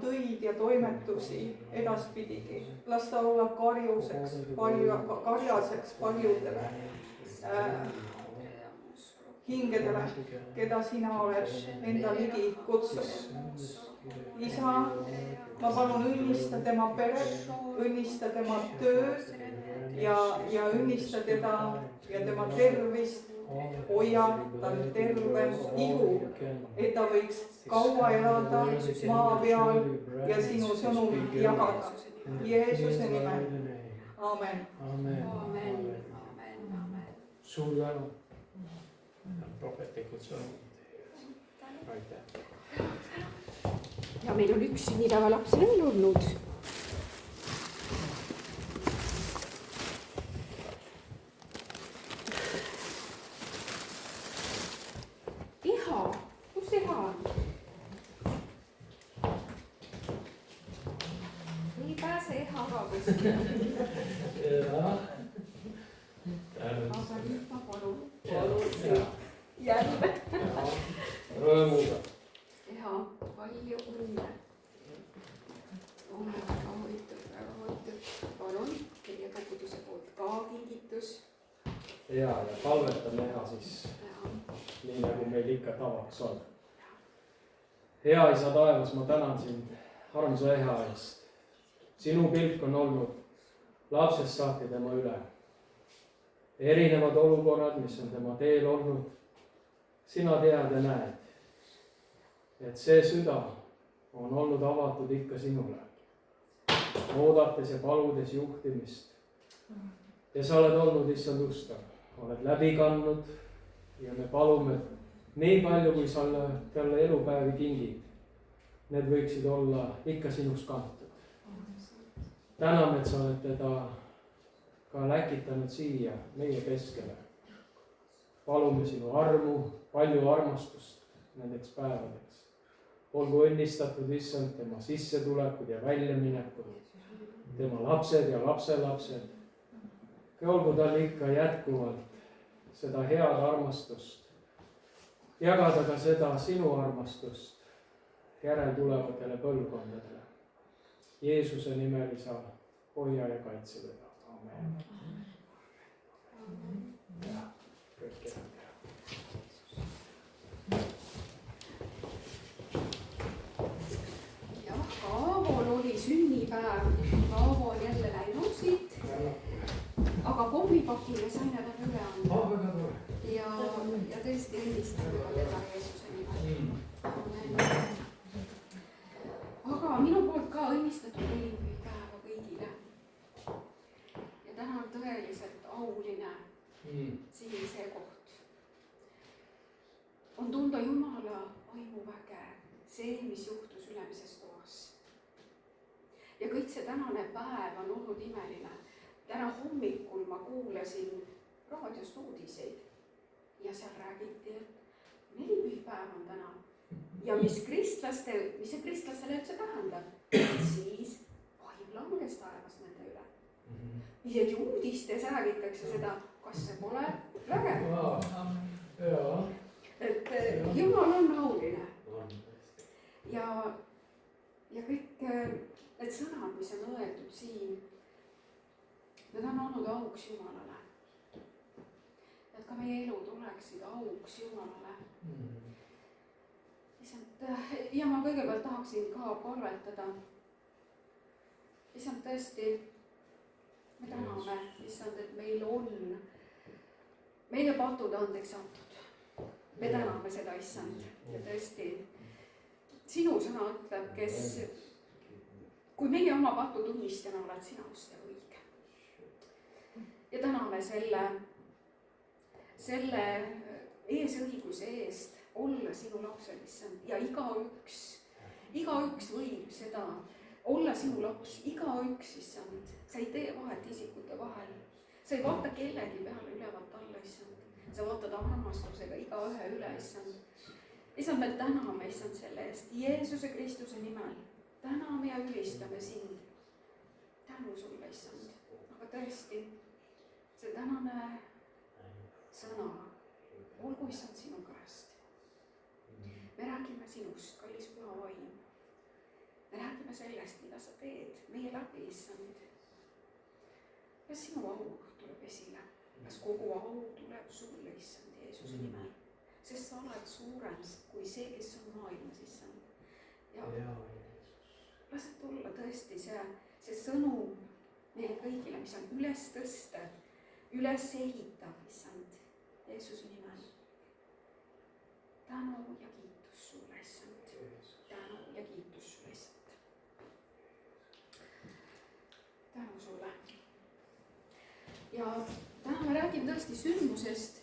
töid ja toimetusi edaspidigi. Las ta olla karjaseks paljudele hingedele, keda sina oled enda ligi kutsunud. Isa, ma palun õnnista tema peret, õnnista tema tööd ja õnnista teda ja tema tervist. Hoia tal terve ihu, et ta võiks kaua elada maa peal ja sinu sõnumit jagada. Jeesuse nimel. Amen. Amen. Suur tänu. Prohvetlikud sõnumid. Aitäh. Ja meil on üks sünnipäevalaps veel olnud. Rõõmuga. Ja, palju õnne. Olen väga hoitud. Palun, teie koguduse poolt ka kingitus. Ja palvetame siis nii, nagu meil ikka tavaks on. Hea Isa taevas, ma tänan sind armsa eha eest. Sinu pilk on olnud lapsest saati tema üle. Erinevad olukorrad, mis on tema teel olnud, sina tead ja näed, et see süda on olnud avatud ikka sinule, oodates ja paludes juhtimist. Ja sa oled olnud issand ustav, oled läbi kandnud ja me palume nii palju, kui sa talle elupäevi kingid, need võiksid olla ikka sinust kantud. Täname, et sa oled teda ka läkitanud siia meie keskele. Palume sinu armu, palju armastust nendeks päevadeks. Olgu õnnistatud issand tema sissetulekud ja väljaminekud, tema lapsed ja lapselapsed. Ja olgu tal ikka jätkuvalt seda head armastust jagada ka seda sinu armastust järeltulevatele põlvkondadele. Jeesuse nimel isa, hoia ja kaitse teda. Amen. jah, Aavol oli sünnipäev. Aavo on jälle läinud siit. Aga kommipakile sain teda üle anda. Ja tõesti õnnistame teda Jeesuse nimel. Aga minu poolt ka õnnistatud õnnipühipäeva kõigile. Ja täna on tõeliselt auline siin see koht. On tunda Jumala vaimuväge, see, mis juhtus ülemises toas. Ja kõik see tänane päev on olnud imeline. Täna hommikul ma kuulasin raadiost uudiseid ja seal räägiti, et nelipühipäev on täna. Ja mis see kristlastele üldse tähendab? Siis vaim langes taevas nende üle. Isegi uudistes räägitakse seda, kas see pole vägev. Et Jumal on auline. Ja kõik need sõnad, mis on öeldud siin, need on olnud auks Jumalale. Et ka meie elud oleksid auks Jumalale. Ja ma kõigepealt tahaksin ka palvetada. Issand, tõesti, me täname, issand, et meil on meile patud andeks antud. Me täname seda, issand. Ja tõesti, sinu sõna ütleb, kui meie oma patu tunnistame, oled sina osta õige. Ja täname selle eesõiguse eest olla sinu lapsel, issand. Ja igaüks võib seda olla sinu laps, igaüks, issand. Sa ei tee vahet isikute vahel. Sa ei vaata kellegi peale ülevalt alla, issand. Sa vaatad armastusega igaühe üle, issand. Issand, me täname, issand, selle eest. Jeesuse Kristuse nimel täname ja ülistame sind. Tänu sulle, issand. Aga tõesti, see tänane sõna, olgu, issand, sinu käest. Me räägime sinust, kallis püha vaim. Me räägime sellest, mida sa teed meie läbi, issand. Kas sinu au tuleb esile? Kas kogu au tuleb sulle, issand, Jeesuse nimel? Sest sa oled suurem kui see, kes on maailmas, issand. Ja lased olla tõesti see sõnum meile kõigile, mis on üles tõstev, üles ehitav, issand, Jeesuse nimel. Tänu ja kiitus sulle, issand. Tänu ja kiitus sulle, issand. Tänu sulle. Ja täna me räägime tõesti sündmusest,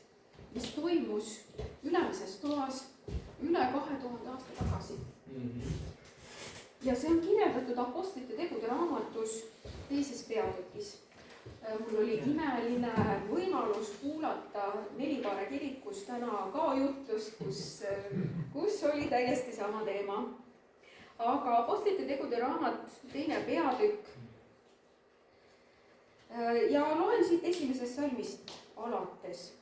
mis toimus ülemises toas üle 2000 aasta tagasi. Ja see on kirjeldatud Apostlite tegude raamatus 2. peatükis. Mul oli imeline võimalus kuulata Nelikaare kirikus täna ka jutlust, kus oli täiesti sama teema. Aga Apostlite tegude raamat 2. peatükk. Ja loen siit 1. salmist alates.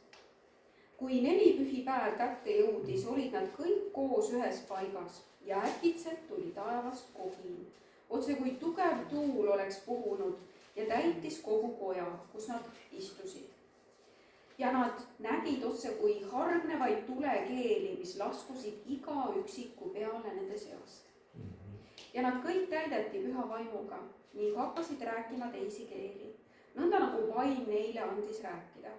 Kui nelipühipäev kätte jõudis, olid nad kõik koos ühes paigas ja äkitselt tuli taevast kogin. Otse kui tugev tuul oleks puhunud ja täitis kogu koja, kus nad istusid. Ja nad nägid otse kui hargnevaid tulekeeli, mis laskusid iga üksiku peale nende seast. Ja nad kõik täideti püha vaimuga ning hakkasid rääkima teisi keeli, nõnda nagu vaim neile andis rääkida.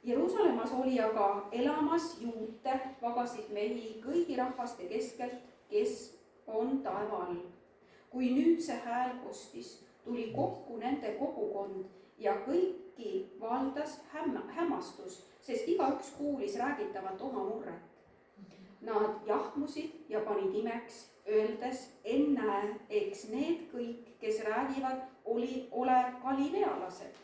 Jeruusalemmas oli aga elamas juute, vagasid mehi kõigi rahvaste keskelt, kes on taeva all. Kui nüüd see hääl kostis, tuli kokku nende kogukond ja kõiki valdas hämmastus, sest igaüks kuulis räägitavat oma murret. Nad jahmusid ja panid imeks, öeldes, ennäe, eks need kõik, kes räägivad, ole galilealased.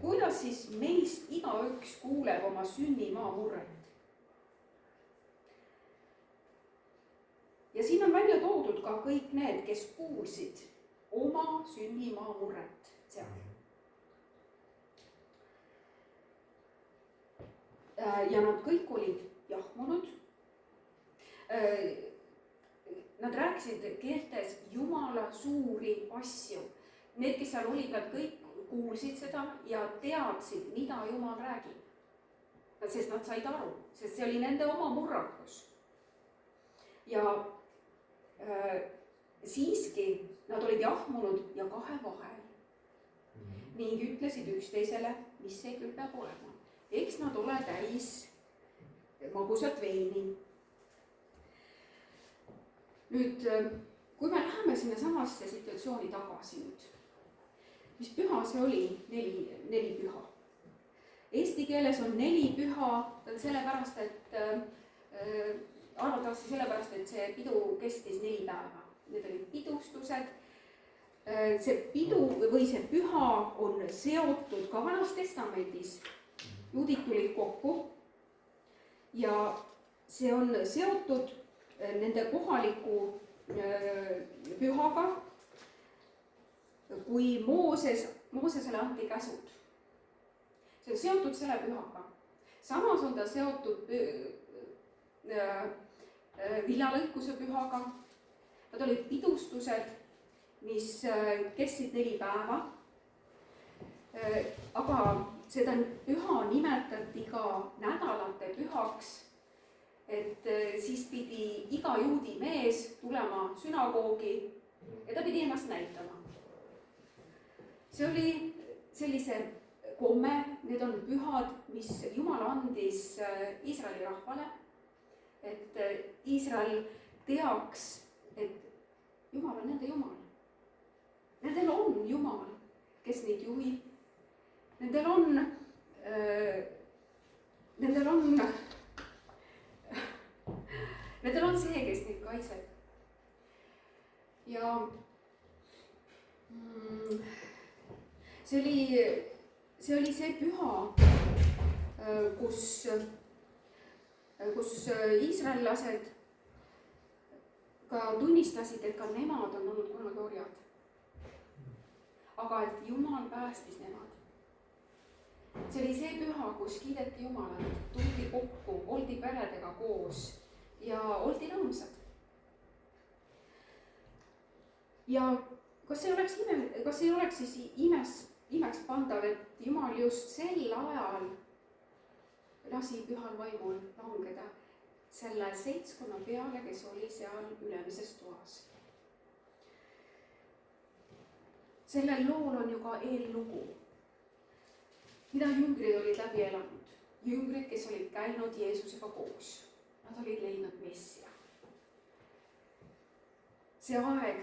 Kuidas siis meist igaüks kuuleb oma sünnimaa murret? Ja siin on välja toodud ka kõik need, kes kuulsid oma sünnimaa murret seal. ja nad kõik olid jahmunud. Nad rääkisid keeltes Jumala suuri asju. Need, kes seal olid, nad kõik kuulsid seda ja teadsid, mida Jumal räägib. Sest nad said aru, sest see oli nende oma murrakus. Ja siiski nad olid jahmunud ja kahe vahel ning ütlesid üksteisele, mis see küll peab olema. Eks nad ole täis magusat veini. Nüüd, kui me läheme sinna samasse situatsiooni tagasi nüüd, mis püha see oli? Neli püha. Eesti keeles on 4 püha, sellepärast, et arvatavasti sellepärast, et see pidu kestis 4 päeva. Need olid pidustused. See pidu või see püha on seotud ka Vanas Testamendis. Juudid tulid kokku ja see on seotud nende kohaliku pühaga, kui Moosesele anti käsud. See on seotud selle pühaga. Samas on ta seotud viljalõikuse pühaga. Nad olid pidustused, mis kestsid 4 päeva. Aga seda püha nimetati ka nädalate pühaks. Et siis pidi iga juudi mees tulema sünagoogi ja ta pidi ennast näitama. See oli sellise komme, need on pühad, mis Jumal andis Iisraeli rahvale, et Iisrael teaks, et Jumal on nende Jumal. Nendel on Jumal, kes neid juhib. Nendel on see, kes neid kaitseb. Ja see oli see püha, kus iisraellased ka tunnistasid, et ka nemad on olnud kunagi orjad. Aga et Jumal päästis nemad. See oli see püha, kus kiideti Jumalat, tuldi kokku, oldi peredega koos ja oldi rõõmsad. Ja kas ei oleks siis imeks pandav, et Jumal just sel ajal lasi pühal vaimul langeda selle seltskonna peale, kes oli seal ülemises toas. Sellel lool on ju ka eellugu, mida jüngrid olid läbi elanud. Jüngrid, kes olid käinud Jeesusega koos. Nad olid leidnud Messia. See aeg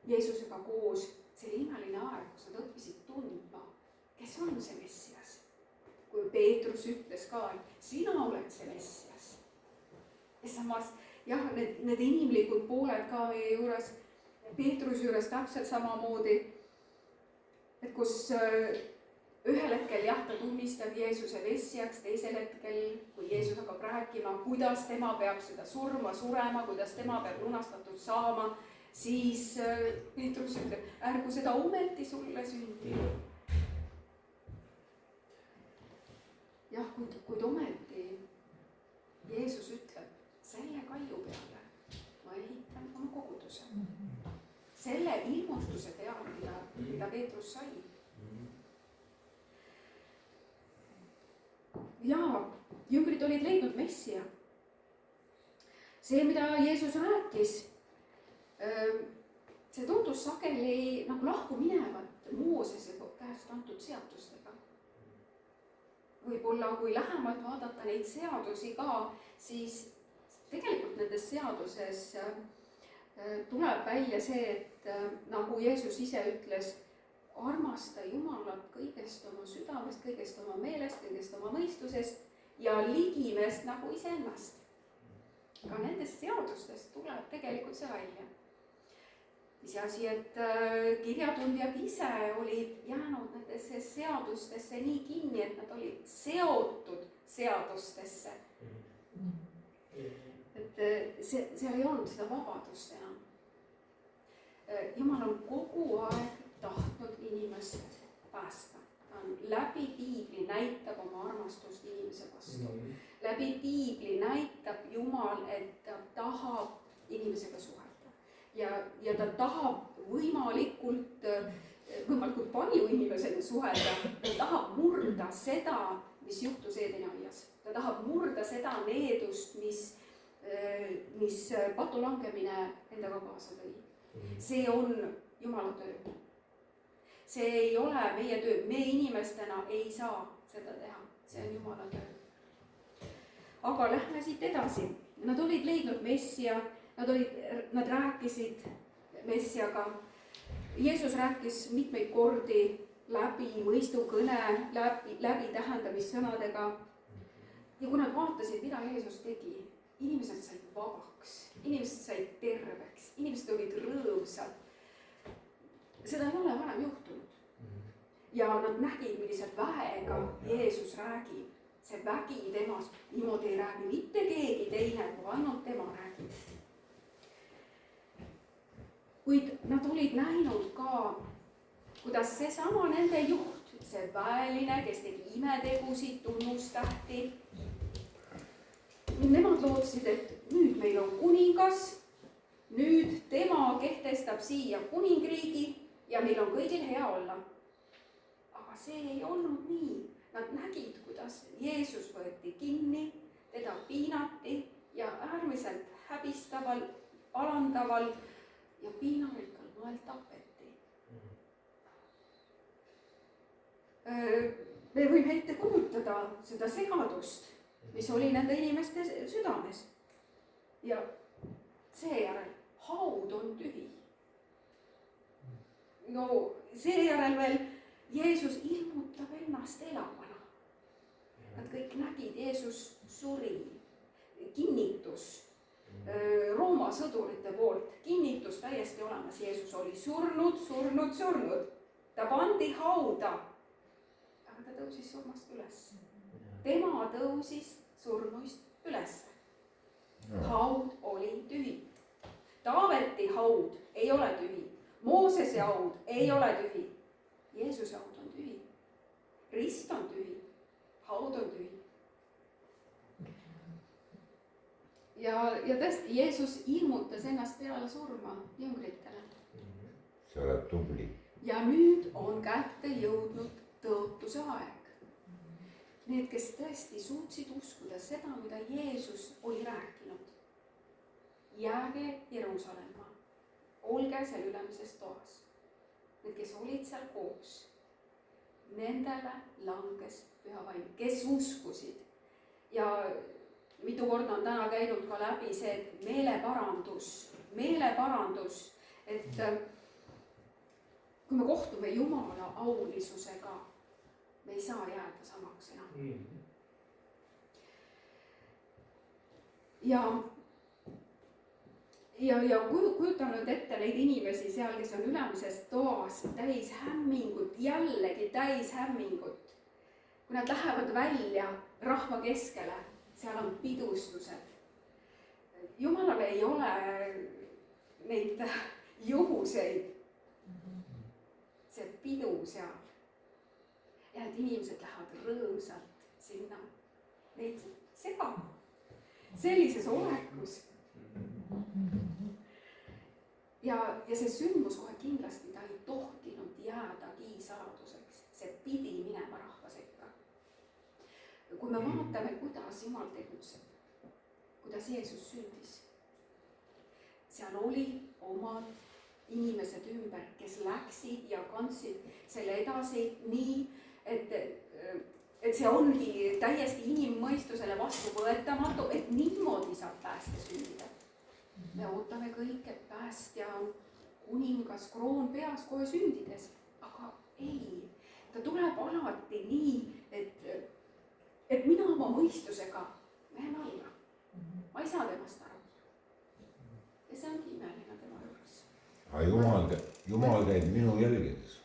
Jeesusega koos, see oli imeline aeg, kus nad õppisid tundma, kes on see Messias. Kui Peetrus ütles ka, et sina oled see Messias. Ja samas, jah, need inimlikud pooled ka meie juures, Peetrus juures täpselt samamoodi, et kus ühel hetkel jah, ta tunnistab Jeesuse Messiaks, teisel hetkel, kui Jeesus hakkab rääkima, kuidas tema peab seda surma surema, kuidas tema peab lunastatud saama, siis Peetrus ütleb, ärgu seda ometi sulle sündi. Jah, kuid ometi Jeesus ütleb, selle kalju peale ma ehitan oma koguduse. Selle ilmutuse peale, mida Peetrus sai. Ja jüngrid olid leidnud Messia. See, mida Jeesus rääkis, see tundus sageli nagu lahku minevat Moosese käest antud seadustega. Võib-olla kui lähemalt vaadata neid seadusi ka, siis tegelikult nendes seaduses tuleb välja see, et nagu Jeesus ise ütles, armasta Jumalat kõigest oma südamest, kõigest oma meelest, kõigest oma mõistusest ja ligimest nagu iseennast. Ka nendest seadustest tuleb tegelikult see välja. Mis asi, et kirjatundjad ise olid jäänud nendesse seadustesse nii kinni, et nad olid seotud seadustesse. Et seal ei olnud seda vabadust enam. Jumal on kogu aeg tahtnud inimest päästa. Ta on läbi piibli näitab oma armastust inimese vastu. Läbi piibli näitab Jumal, et ta tahab inimesega suhelda. Ja ta tahab võimalikult palju inimesega suhelda. Ta tahab murda seda, mis juhtus Eedeni aias. Ta tahab murda seda needust, mis patu langemine endaga kaasa tõi. See on Jumala töö. See ei ole meie töö. Me inimestena ei saa seda teha. See on Jumala töö. Aga lähme siit edasi. Nad olid leidnud Messia, nad rääkisid Messiaga. Jeesus rääkis mitmeid kordi läbi mõistukõne, läbi tähendamissõnadega. Ja kui nad vaatasid, mida Jeesus tegi, inimesed said vabaks, inimesed said terveks, inimesed olid rõõmsad. Seda ei ole varem juhtunud. Ja nad nägid, millise väega Jeesus räägib. See vägi temas, niimoodi ei räägi mitte keegi teine, kui ainult tema räägib. Kuid nad olid näinud ka, kuidas seesama nende juht, see väeline, kes tegi imetegusid, tunnustähti. Nemad lootsid, et nüüd meil on kuningas, nüüd tema kehtestab siia kuningriigi ja meil on kõigil hea olla. Aga see ei olnud nii. Nad nägid, kuidas Jeesus võeti kinni, teda piinati ja äärmiselt häbistaval, alandaval ja piinarikkal moel tapeti. Me võime ette kujutada seda segadust, mis oli nende inimeste südames. Ja seejärel haud on tühi. No seejärel veel Jeesus ilmutab ennast elavana. Nad kõik nägid, Jeesus suri, kinnitus Rooma sõdurite poolt, kinnitus täiesti olemas. Jeesus oli surnud. Ta pandi hauda, aga ta tõusis surmast üles. Tema tõusis surnuist üles. Haud oli tühi. Taaveti haud ei ole tühi. Moosese haud ei ole tühi. Jeesuse haud on tühi. Rist on tühi. Haud on tühi. Ja tõesti, Jeesus ilmutas ennast peale surma jüngritele. Sa oled tubli. Ja nüüd on kätte jõudnud tõotuse aeg. Need, kes tõesti suutsid uskuda seda, mida Jeesus oli rääkinud. Jääge Jeruusalemma. Olge seal ülemises toas. Need, kes olid seal koos, nendele langes püha vaim, kes uskusid. Ja mitu korda on täna käinud ka läbi see meeleparandus, et kui me kohtume Jumala aulisusega, me ei saa jääda samaks enam. Ja kujutan nüüd ette neid inimesi seal, kes on ülemises toas täis hämmingut, jällegi täis hämmingut. Kui nad lähevad välja rahva keskele, seal on pidustused. Jumalale ei ole neid juhuseid. See pidu seal. Ja et inimesed lähevad rõõmsalt sinna. Neid segab. Sellises olekus. Ja see sündmus kohe kindlasti ta ei tohtinud jäädagi saladuseks. See pidi minema rahva sekka. Kui me vaatame, kuidas Jumal tegutseb, kuidas Jeesus sündis, seal oli omad inimesed ümber, kes läksid ja kandsid selle edasi nii, et see ongi täiesti inimmõistusele vastuvõetamatu, et niimoodi saab päästja sündida. Me ootame kõik, et päästja on kuningas, kroon peas kohe sündides, aga ei, ta tuleb alati nii, et mina oma mõistusega lähen alla. Ma ei saa temast aru. Ja see ongi imeline tema juures. Aga Jumal käib minu jälgedes.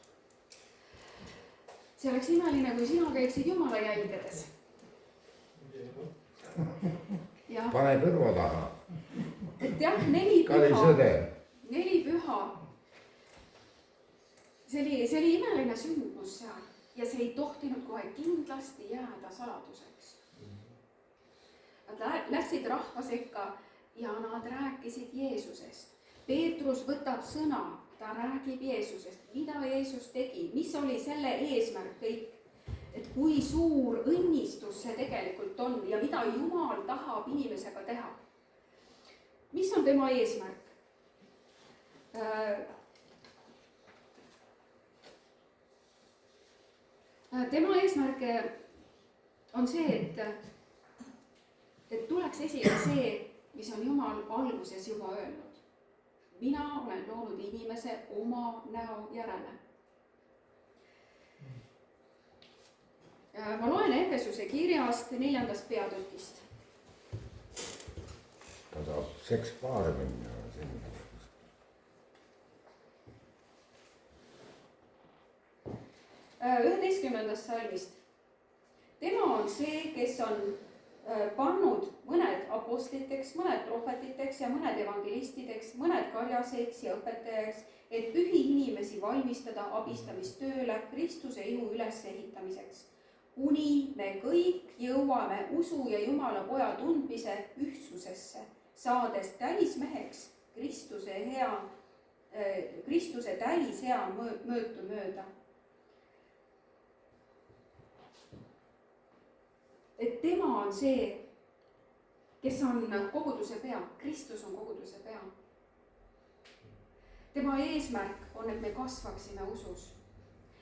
See oleks imeline, kui sina käiksid Jumala jälgedes. Pane kõrva taha. Et jah, 4 püha. See oli imeline sündmus seal. ja see ei tohtinud kohe kindlasti jääda saladuseks. Nad läksid rahva sekka ja nad rääkisid Jeesusest. Peetrus võtab sõna, ta räägib Jeesusest, mida Jeesus tegi, mis oli selle eesmärk kõik. Et kui suur õnnistus see tegelikult on ja mida Jumal tahab inimesega teha. Mis on tema eesmärk? Tema eesmärk on see, et tuleks esile see, mis on Jumal alguses juba öelnud. Mina olen loonud inimese oma näo järele. Ma loen Efesuse kirjast 4. peatükist. Ta tahab sekspaare minna. 11. salmist. Tema on see, kes on pannud mõned apostliteks, mõned prohvetiteks ja mõned evangelistideks, mõned karjaseks ja õpetajaks, et pühi inimesi valmistada abistamistööle Kristuse ihu ülesehitamiseks. Kuni me kõik jõuame usu ja Jumala poja tundmise ühtsusesse, saades täismeheks Kristuse täishea mõõtu mööda. Et tema on see, kes on koguduse pea, Kristus on koguduse pea. Tema eesmärk on, et me kasvaksime usus.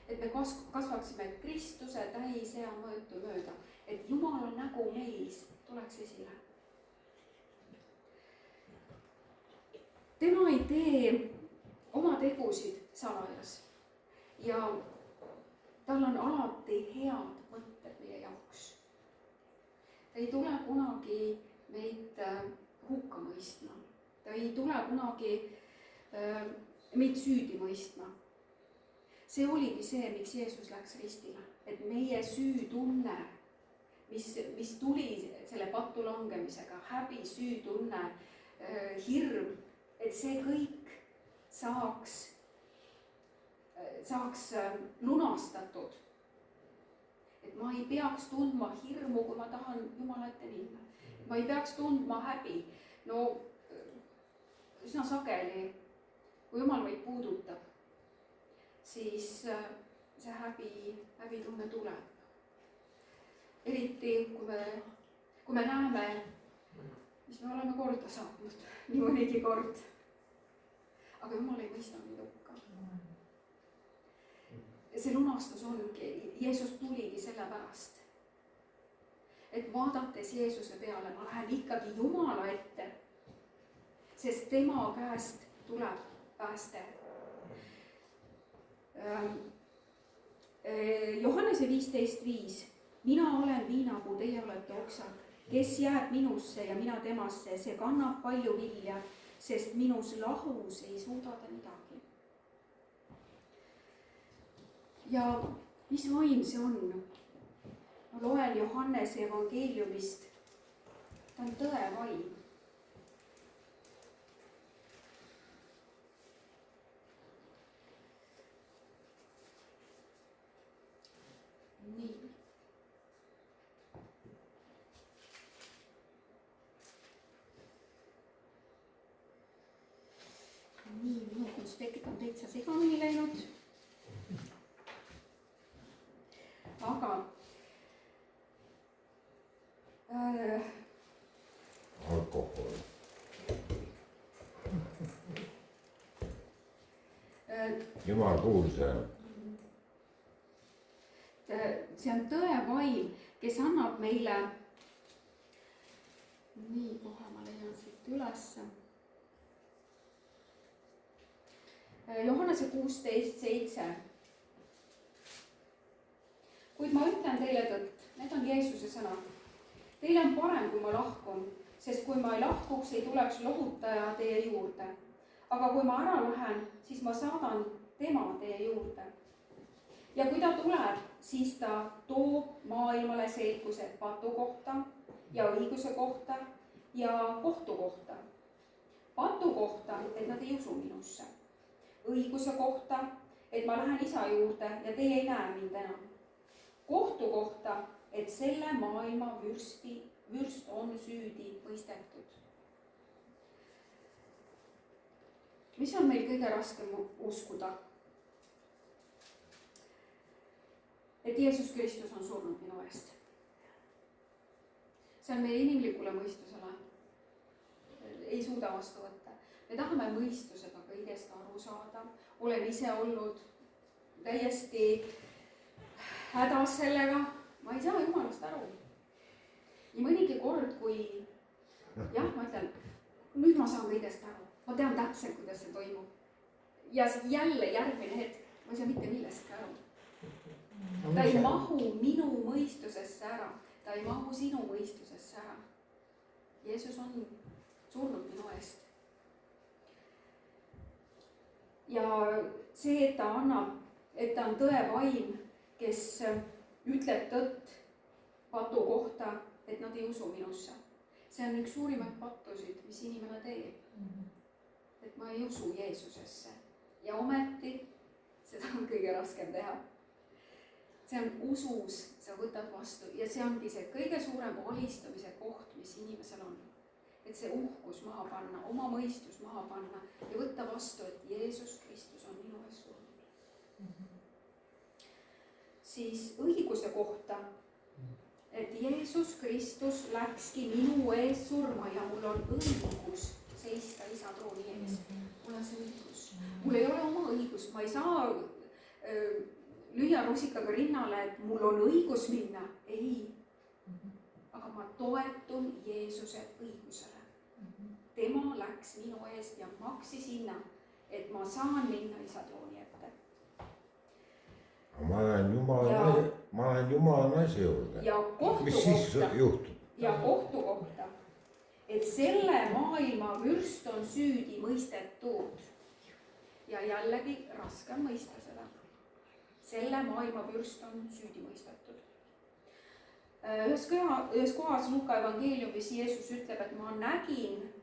Et me kasvaksime Kristuse täishea mõõtu mööda, et Jumala nägu meis tuleks esile. Tema ei tee oma tegusid salajas ja tal on alati head mõtted meie jaoks. Ta ei tule kunagi meid hukka mõistma, ta ei tule kunagi meid süüdi mõistma. See oligi see, miks Jeesus läks ristile, et meie süütunne, mis tuli selle pattu langemisega, häbi, süütunne, hirm, et see kõik saaks lunastatud. Et ma ei peaks tundma hirmu, kui ma tahan Jumala ette minna. Ma ei peaks tundma häbi. No üsna sageli, kui Jumal meid puudutab, siis see häbitunne tuleb. Eriti, kui me näeme, mis me oleme korda saatnud, nii mõnigi kord. Aga Jumal ei mõista meid hukka. See lunastus ongi, Jeesus tuligi selle pärast. Et vaadates Jeesuse peale, ma lähen ikkagi Jumala ette, sest tema käest tuleb pääste. Johannese 15.5. Mina olen viinapuu, teie olete oksad. Kes jääb minusse ja mina temasse, see kannab palju vilja, sest minus lahus ei suuda ta midagi. Ja mis vaim see on? Ma loen Johannese evangeeliumist. Ta on tõe vaim. Nii. Minu konspekt on täitsa segamini läinud. Aga alkohol. Jumal kuulse. See on tõe vaim, kes annab meile, nii kohe ma leian siit ülesse. Johannese 16.7. Kuid ma ütlen teile tõtt, need on Jeesuse sõnad. Teile on parem, kui ma lahkun, sest kui ma ei lahkuks, ei tuleks lohutaja teie juurde. Aga kui ma ära lähen, siis ma saadan tema teie juurde. Ja kui ta tuleb, siis ta toob maailmale selguse patu kohta ja õiguse kohta ja kohtu kohta. Patu kohta, et nad ei usu minusse. Õiguse kohta, et ma lähen isa juurde ja teie ei näe mind enam. kohtu kohta, et selle maailma vürst on süüdi mõistetud. mis on meil kõige raskem uskuda? et Jeesus Kristus on surnud minu eest. see on meie inimlikule mõistusele ei suuda vastu võtta. me tahame mõistusega kõigest aru saada. olen ise olnud täiesti hädas sellega. ma ei saa Jumalast aru. nii mõnigi kord, kui jah, ma ütlen, nüüd ma saan kõigest aru. ma tean täpselt, kuidas see toimub. ja jälle järgmine hetk, ma ei saa mitte millestki aru. ta ei mahu minu mõistusesse ära. ta ei mahu sinu mõistusesse ära. Jeesus on surnud minu eest. ja see, et ta on tõe vaim, kes ütleb tõtt patu kohta, et nad ei usu minusse. see on üks suurimaid pattusid, mis inimene teeb. et ma ei usu Jeesusesse ja ometi seda on kõige raskem teha. see on usus, sa võtad vastu ja see ongi see kõige suurem alistamise koht, mis inimesel on. et see uhkus maha panna, oma mõistus maha panna ja võtta vastu, et Jeesus Kristus on minu ees surnud. Siis õiguse kohta, et Jeesus Kristus läkski minu ees surma ja mul on õigus seista isa trooni ees. mul on see õigus. mul ei ole oma õigust, ma ei saa lüüa rusikaga rinnale, et mul on õigus minna. ei. aga ma toetun Jeesuse õigusele. tema läks minu eest ja maksis hinna, et ma saan minna isa trooni ette. ma lähen Jumala naise juurde. ja mis siis juhtub? ja kohtu kohta, et selle maailma vürst on süüdi mõistetud. ja jällegi raske on mõista seda. selle maailma vürst on süüdi mõistetud. ühes kohas Luuka evangeeliumis Jeesus ütleb, et ma nägin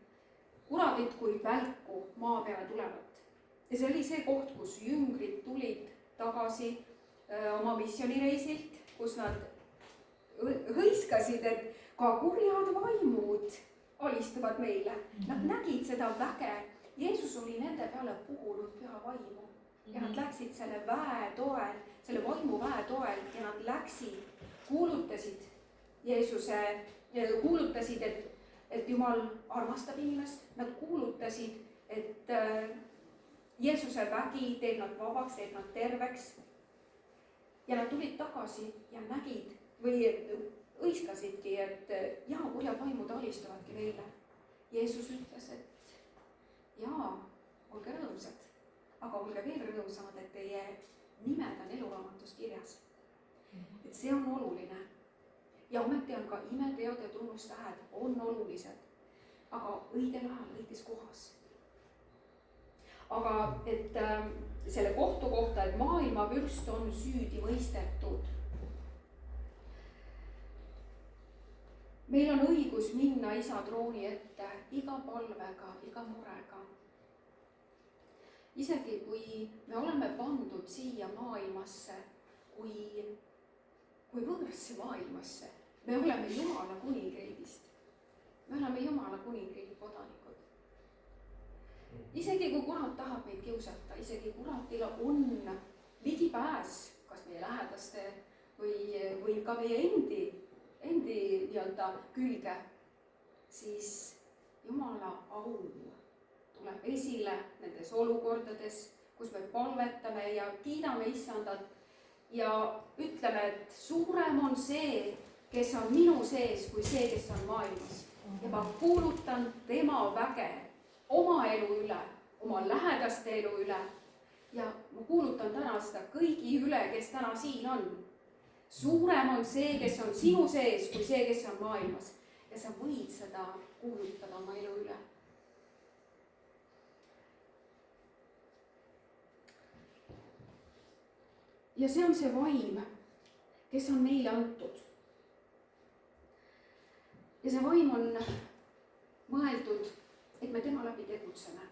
kuradit kui välku maa peale tulevat. ja see oli see koht, kus jüngrid tulid tagasi oma missioonireisilt, kus nad hõiskasid, et ka kurjad vaimud alistuvad meile. Nad nägid seda väge. Jeesus oli nende peale puhunud püha vaimu ja nad läksid selle väe toel, selle vaimu väe toel ja nad läksid, kuulutasid et Jumal armastab inimest. Nad kuulutasid, et Jeesuse vägi teeb nad vabaks, teeb nad terveks. ja nad tulid tagasi ja nägid või hõiskasidki, et jaa, kurjad vaimud alistuvadki meile. Jeesus ütles, et jaa, olge rõõmsad, aga olge veel rõõmsamad, et teie nimed on eluraamatus kirjas. et see on oluline. ja ometi on ka imeteod ja tunnustähed on olulised, aga õigel ajal õiges kohas. aga et selle kohtu kohta, et maailma vürst on süüdi mõistetud. meil on õigus minna isa trooni ette iga palvega, iga murega. isegi kui me oleme pandud siia maailmasse kui võõrasse maailmasse, me oleme Jumala kuningriigist. me oleme Jumala kuningriigi kodanikud. isegi kui kurat tahab meid kiusata, isegi kuratil on ligipääs kas meie lähedaste või ka meie endi nii-öelda külge, siis Jumala au tuleb esile nendes olukordades, kus me palvetame ja kiidame Issandat ja ütleme, et suurem on see, kes on minu sees, kui see, kes on maailmas. ja ma kuulutan tema väge oma elu üle, oma lähedaste elu üle ja ma kuulutan täna seda kõigi üle, kes täna siin on. suurem on see, kes on sinu sees, kui see, kes on maailmas. ja sa võid seda kuulutada oma elu üle. ja see on see vaim, kes on meile antud. ja see vaim on mõeldud, et me tema läbi tegutseme.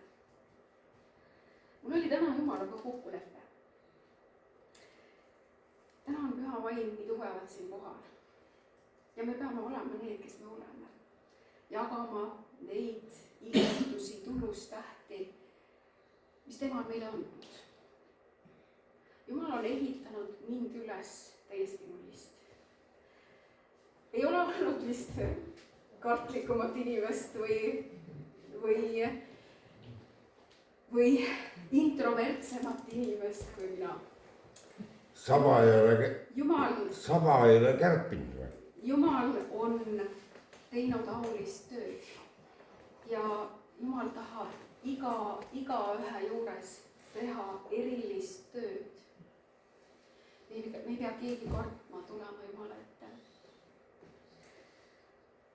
mul oli täna Jumalaga kokkulepe. täna on püha vaim. vaim nii tugevalt siin kohal. ja me peame olema need, kes me oleme. jagama neid ilmutusi, tunnustähti, mis tema on meile andnud. Jumal on ehitanud mind üles täiesti nullist. Ei ole olnud vist kartlikumat inimest või introvertsemat inimest kui mina. Saba ei ole kärpinud või? Jumal on teinud aulist tööd ja Jumal tahab igaühe juures teha erilist tööd. Me ei pea keegi kartma tulema Jumala ette.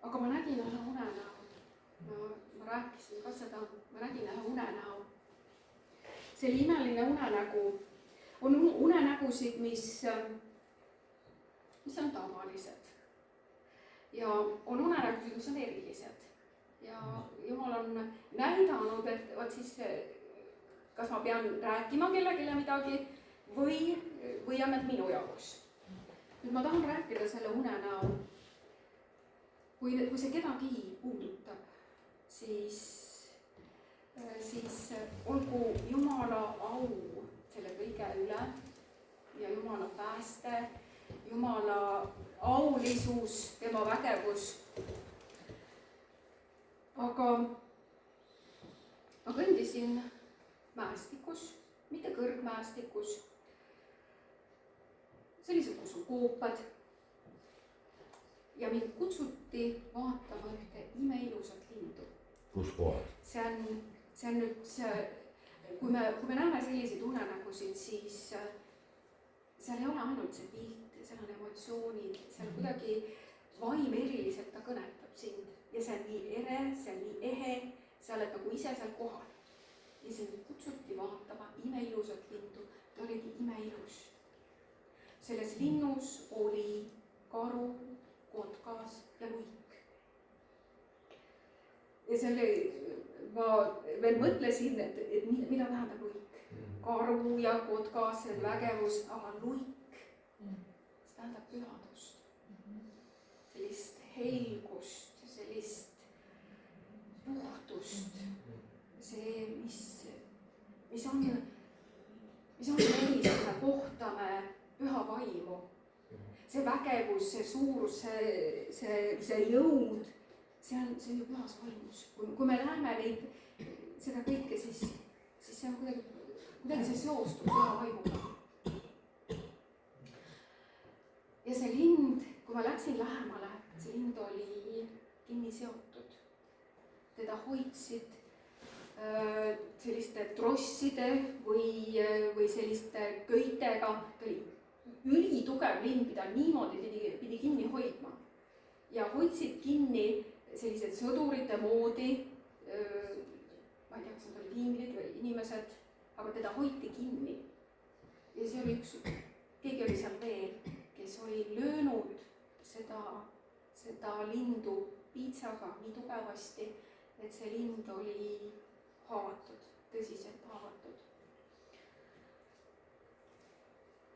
Aga ma nägin ühe unenäo. Ma rääkisin ka seda, ma nägin ühe unenäo. See oli imeline unenägu. On unenägusid, mis on tavalised. Ja on unenägusid, mis on erilised. Ja Jumal on näidanud, et vaat siis kas ma pean rääkima kellelegi midagi või on need minu jaoks. Nüüd ma tahan rääkida selle unenäo. Kui see kedagi puudutab, siis olgu Jumala au selle kõige üle ja Jumala pääste, Jumala aulisus, tema vägevus. Aga ma kõndisin mäestikus, mitte kõrgmäestikus. Sellised, kus on koopad. Ja mind kutsuti vaatama ühte imeilusat lindu. Kus kohas? See on nüüd see, kui me näeme selliseid unenägusid, siis seal ei ole ainult see pilt, seal on emotsioonid, seal kuidagi vaim eriliselt ta kõnetab sind. Ja see on nii ere, see on nii ehe, sa oled nagu ise seal kohal. Ja sind kutsuti vaatama imeilusat lindu, ta oligi imeilus. Selles linnus oli karu, kotkas ja luik. Ja selle ma veel mõtlesin, et mida tähendab luik. Karu ja kotkas, see on vägevus, aga luik, see tähendab pühadust. Sellist helgust, sellist puhtust. See, mis on meis, me kohtame püha vaimu. See vägevus, see suurus, see jõud, see on ju pühas vaimus. Kui me näeme seda kõike, siis see on kuidagi see seostub püha vaimuga. Ja see lind, kui ma läksin lähemale, see lind oli kinni seotud. Teda hoidsid selliste trosside või selliste köitega. Ta oli ülitugev lind, mida niimoodi pidi kinni hoidma. Ja hoidsid kinni sellised sõdurite moodi, ma ei tea, kas nad olid liimid või inimesed, aga teda hoiti kinni. Ja see oli keegi oli seal veel, kes oli löönud seda lindu piitsaga nii tugevasti, et see lind oli haavatud, tõsiselt haavatud.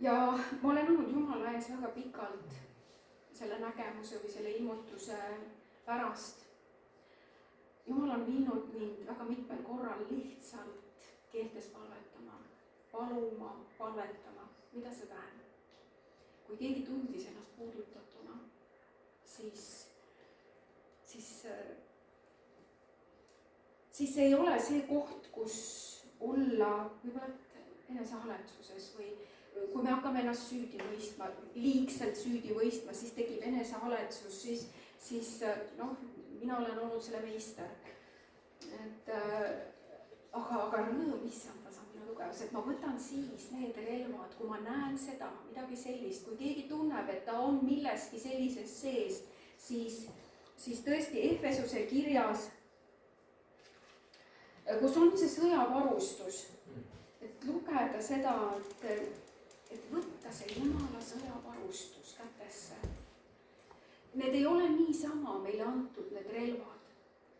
Ja ma olen olnud Jumala ees väga pikalt selle nägemuse või selle ilmutuse pärast. Jumal on viinud mind väga mitmel korral lihtsalt keeltes palvetama, paluma, palvetama. Mida see tähendab? Kui keegi tundis ennast puudutatuna, siis ei ole see koht, kus olla võib-olla enesehaletsuses või kui me hakkame ennast süüdi võistma, liigselt süüdi võistma, siis tekib enesehaletsus, siis mina olen olnud selle meister. Aga rõõm issandas on minu tugevus, et ma võtan siis need relvad, kui ma näen seda, midagi sellist, kui keegi tunneb, et ta on milleski sellises sees, siis tõesti Efesuse kirjas, kus on see sõjavarustus, et lugeda seda, et võtta see Jumala sõjavarustus kätesse. Need ei ole niisama meile antud, need relvad.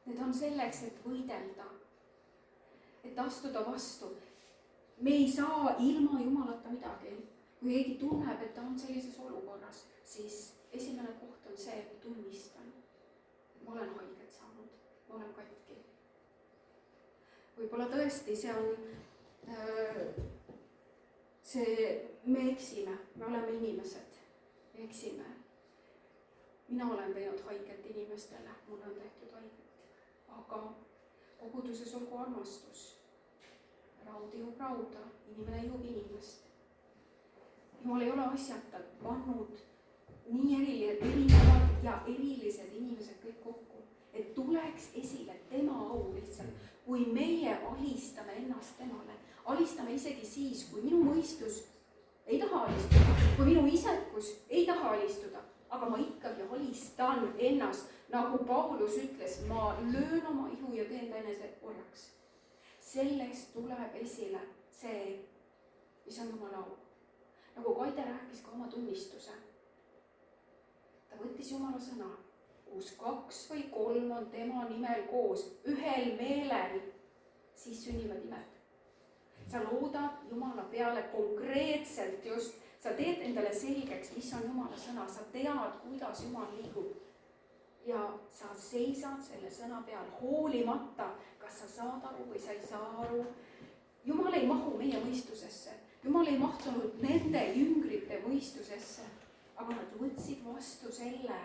Need on selleks, et võidelda, et astuda vastu. Me ei saa ilma Jumalata midagi. kui keegi tunneb, et ta on sellises olukorras, siis esimene koht on see, et tunnistan, et ma olen haiget saanud, ma olen katki. Võib-olla tõesti see on me eksime, me oleme inimesed, me eksime. Mina olen teinud haiget inimestele, mulle on tehtud haiget, aga koguduses olgu armastus. Raud jõub rauda, inimene jõub inimest. Jumal ei ole asjata pannud nii erinevad ja erilised inimesed kõik kokku, et tuleks esile tema au lihtsalt, kui meie alistame ennast temale. Alistame isegi siis, kui minu mõistus ei taha alistuda, kui minu isekus ei taha alistuda, aga ma ikkagi alistan ennast, nagu Paulus ütles, ma löön oma ihu ja teen ta enese orjaks. Sellest tuleb esile see, mis on Jumala au. Nagu Kaide rääkis ka oma tunnistuse. Ta võttis Jumala sõna, kus 2 või 3 on tema nimel koos, ühel meelel, siis sünnivad imed. Sa loodad Jumala peale konkreetselt just, sa teed endale selgeks, mis on Jumala sõna, sa tead, kuidas Jumal liigub. Ja sa seisad selle sõna peal, hoolimata, kas sa saad aru või sa ei saa aru. Jumal ei mahu meie mõistusesse, Jumal ei mahtunud nende jüngrite mõistusesse, aga nad võtsid vastu selle.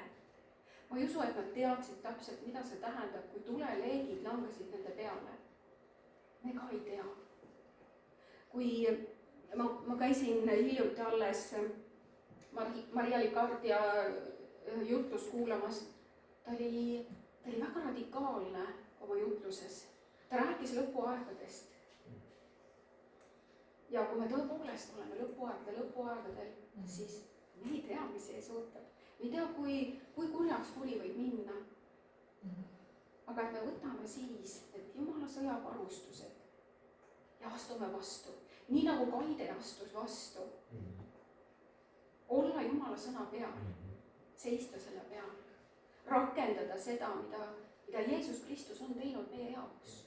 Ma ei usu, et nad teadsid täpselt, mida see tähendab, kui tuleleegid langesid nende peale. Me ka ei tea. Kui ma käisin hiljuti alles Maria Licardia jutlust kuulamas, ta oli väga radikaalne oma jutluses. Ta rääkis lõpuaegadest. Ja kui me tõepoolest oleme lõpuaegadel, siis me ei tea, mis ees ootab. Me ei tea, kui kurjaks kuri võib minna. Aga et me võtame siis, et Jumala sõjavarustused ja astume vastu. Nii nagu Kaide astus vastu. Olla Jumala sõna peal, seista selle peal, rakendada seda, mida Jeesus Kristus on teinud meie jaoks.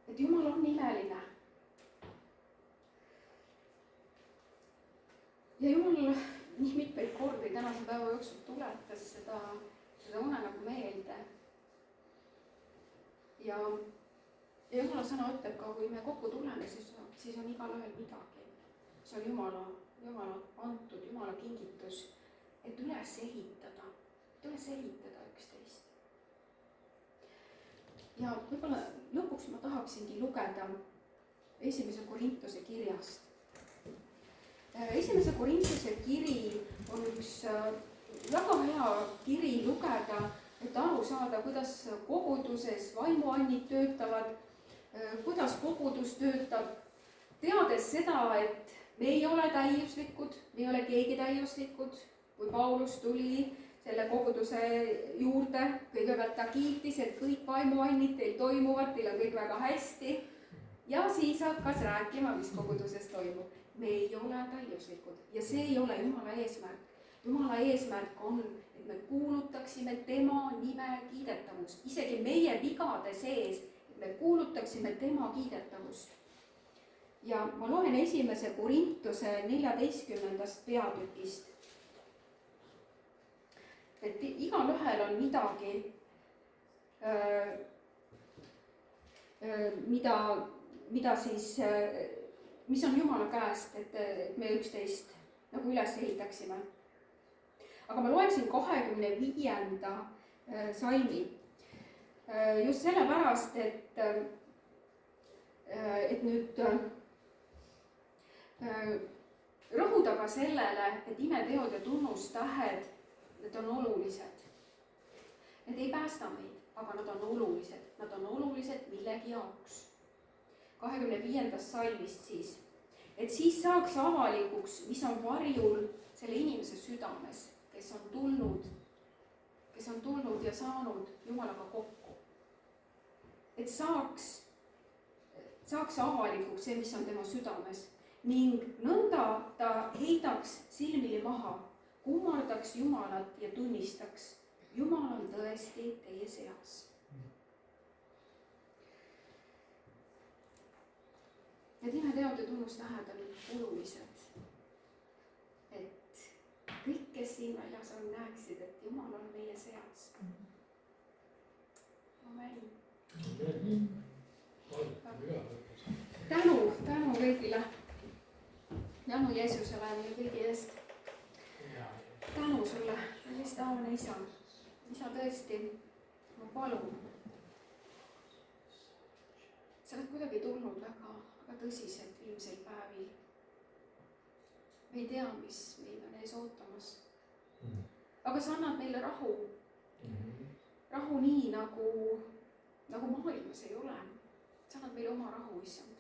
Et Jumal on imeline. Ja Jumal nii mitmeid kordi tänase päeva jooksul tuletas seda unenägu meelde. Ja Jumala sõna ütleb ka, kui me kokku tuleme, siis on igal ühel midagi. See on Jumala antud, Jumala kingitus, et üles ehitada üksteist. Ja võib-olla lõpuks ma tahaksingi lugeda 1. Korintuse kirjast. 1. Korintuse kiri on üks väga hea kiri lugeda, et aru saada, kuidas koguduses vaimuannid töötavad, kuidas kogudus töötab, teades seda, et me ei ole täiuslikud, me ei ole keegi täiuslikud. Kui Paulus tuli selle koguduse juurde, kõigepealt ta kiitis, et kõik vaimuannid teil toimuvad, teil on kõik väga hästi. Ja siis hakkas rääkima, mis koguduses toimub. Me ei ole täiuslikud ja see ei ole Jumala eesmärk. Jumala eesmärk on, et me kuulutaksime tema nime kiidetavust, isegi meie vigade sees, et me kuulutaksime tema kiidetavust. Ja ma loen 1. Korintuse 14. peatükist. Et igal ühel on midagi, mis on Jumala käest, et me üksteist nagu üles ehitaksime. Aga ma loeksin 25. salmi. Just sellepärast, et nüüd rõhuda ka sellele, et imeteod ja tunnustähed, need on olulised. Need ei päästa meid, aga nad on olulised. Nad on olulised millegi jaoks. 25. salmist siis. Et siis saaks avalikuks, mis on varjul selle inimese südames, kes on tulnud ja saanud Jumalaga kokku. Et saaks avalikuks see, mis on tema südames ning nõnda ta heidaks silmili maha, kummardaks Jumalat ja tunnistaks, Jumal on tõesti teie seas. et imeteod ja tunnustähed on olulised. Et kõik, kes siin väljas on, näeksid, et Jumal on meie seas. Amen. Tänu kõigile. Tänu Jeesusele meie kõigi eest. Tänu sulle, millist aune isa. Isa tõesti, ma palun. Sa oled kuidagi tulnud väga tõsiselt viimsel päevil. Me ei tea, mis meid on ees ootamas. Aga sa annad meile rahu. Rahu nii, nagu maailmas ei ole. Sa annad meile oma rahu, issand.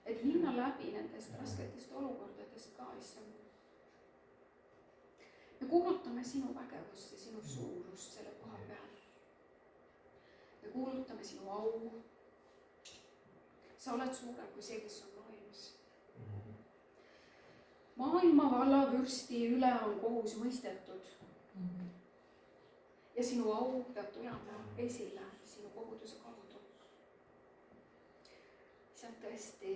Et minna läbi nendest rasketest olukordadest ka, issand. Me kuulutame sinu vägevust ja sinu suurust selle koha peal. Me kuulutame sinu au. Sa oled suurem kui see, kes on maailmas. Maailma vallavürsti üle on kohus mõistetud. Ja sinu au peab tulema esile sinu koguduse kaudu. See on tõesti,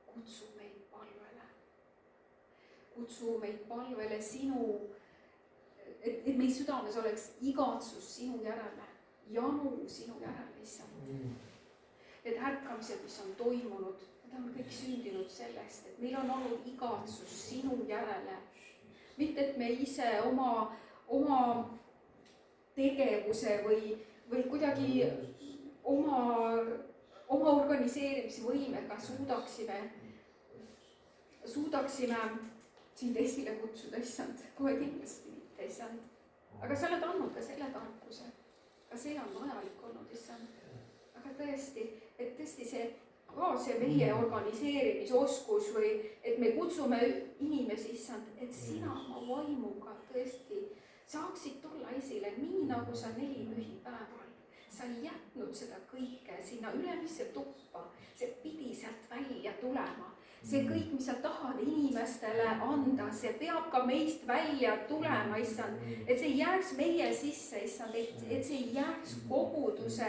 kutsu meid palvele. Kutsu meid palvele sinu, et meie südames oleks igatsus sinu järele, janu sinu järele, issand. Need ärkamised, mis on toimunud, need on kõik sündinud sellest, et meil on olnud igatsus sinu järele. Mitte, et me ise oma tegevuse või kuidagi oma organiseerimisvõimega suudaksime sind esile kutsuda, issand, kohe kindlasti mitte, issand. Aga sa oled andnud ka selle tarkuse. Ka see on vajalik olnud, issand. Aga tõesti, et tõesti see meie organiseerimisoskus või et me kutsume inimesi, issand, et sina oma vaimuga tõesti saaksid tulla esile nii, nagu sa 4 pühipäeval. Sa ei jätnud seda kõike sinna ülemisse tuppa. See pidi sealt välja tulema. See kõik, mis sa tahad inimestele anda, see peab ka meist välja tulema, issand. Et see jääks meie sisse, issand, et see jääks koguduse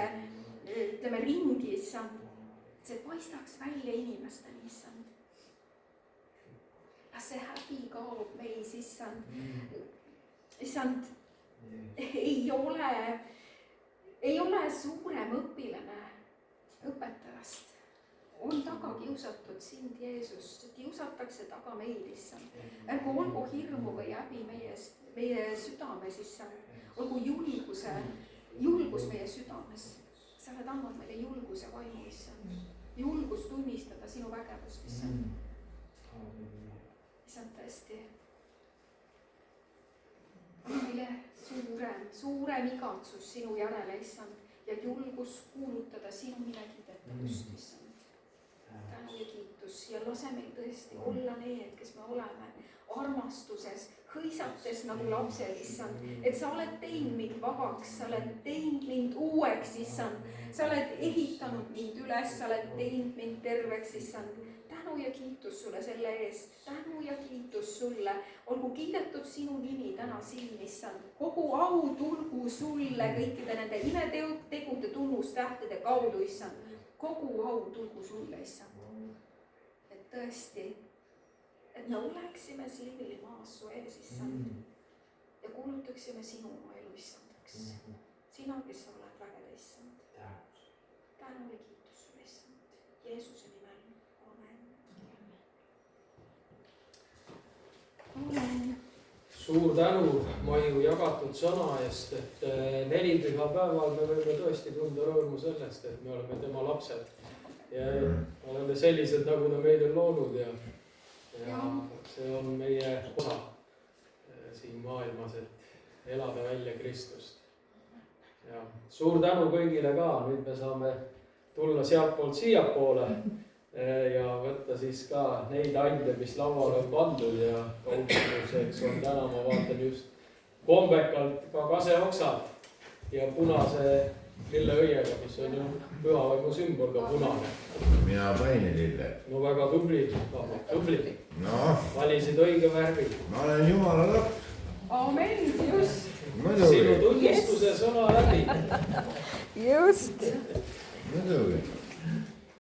ringi, issand. See paistaks välja inimesteni, issand. Las see häbi kaob meis, issand. Issand, ei ole suurem õpilane õpetajast. On taga kiusatud sind, Jeesus. Kiusatakse taga meid, issand. Ärgu olgu hirmu või häbi meie südames, issand. Olgu julgus meie südames. Sa oled andnud meile julguse vaimu, issand. Julgus tunnistada sinu vägevust, issand. Issand tõesti. On meile suurem igatsus sinu järele, issand. Ja julgus kuulutada sinu nime kiidetavust, issand. Tänu ja kiitus ja lase meil tõesti olla need, kes me oleme armastuses, hõisates nagu lapsed, issand. Et sa oled teinud mind vabaks, sa oled teinud mind uueks, issand. Sa oled ehitanud mind üles, sa oled teinud mind terveks, issand. Tänu ja kiitus sulle selle eest, tänu ja kiitus sulle. Olgu kiidetud sinu nimi täna siin, issand. Kogu au tulgu sulle kõikide nende imetegude tunnustähtede kaudu, issand. Kogu au tulgu sulle, issand. Et tõesti, et me oleksime silmili maas su ees, issand. Ja kuulutaksime sinu oma elu, issandaks. Sina, kes sa oled vägede, issand. Tänu ja kiitus sulle, issand. Jeesuse nimel. Amen. Suur tänu Maiu jagatud sõna eest, et 4 pühapäeval me võime tõesti tunda rõõmu sellest, et me oleme tema lapsed ja oleme sellised, nagu ta meid on loonud ja see on meie osa siin maailmas, et elada välja Kristust. Ja suur tänu kõigile ka, nüüd me saame tulla sealtpoolt siiapoole ja võtta siis ka neid ande, mis lauale on pandud ja kaudsuseks on täna, ma vaatan just kombekalt ka kaseoksad ja punase lilleõiega, mis on ju pühavaimu sümbol ka punane. Mina panin lille. No väga tubli. No. Valisid õige värvi. Ma olen Jumala laps. Amen, just. Sinu tunnistuse sõna läbi. Just. Muidugi.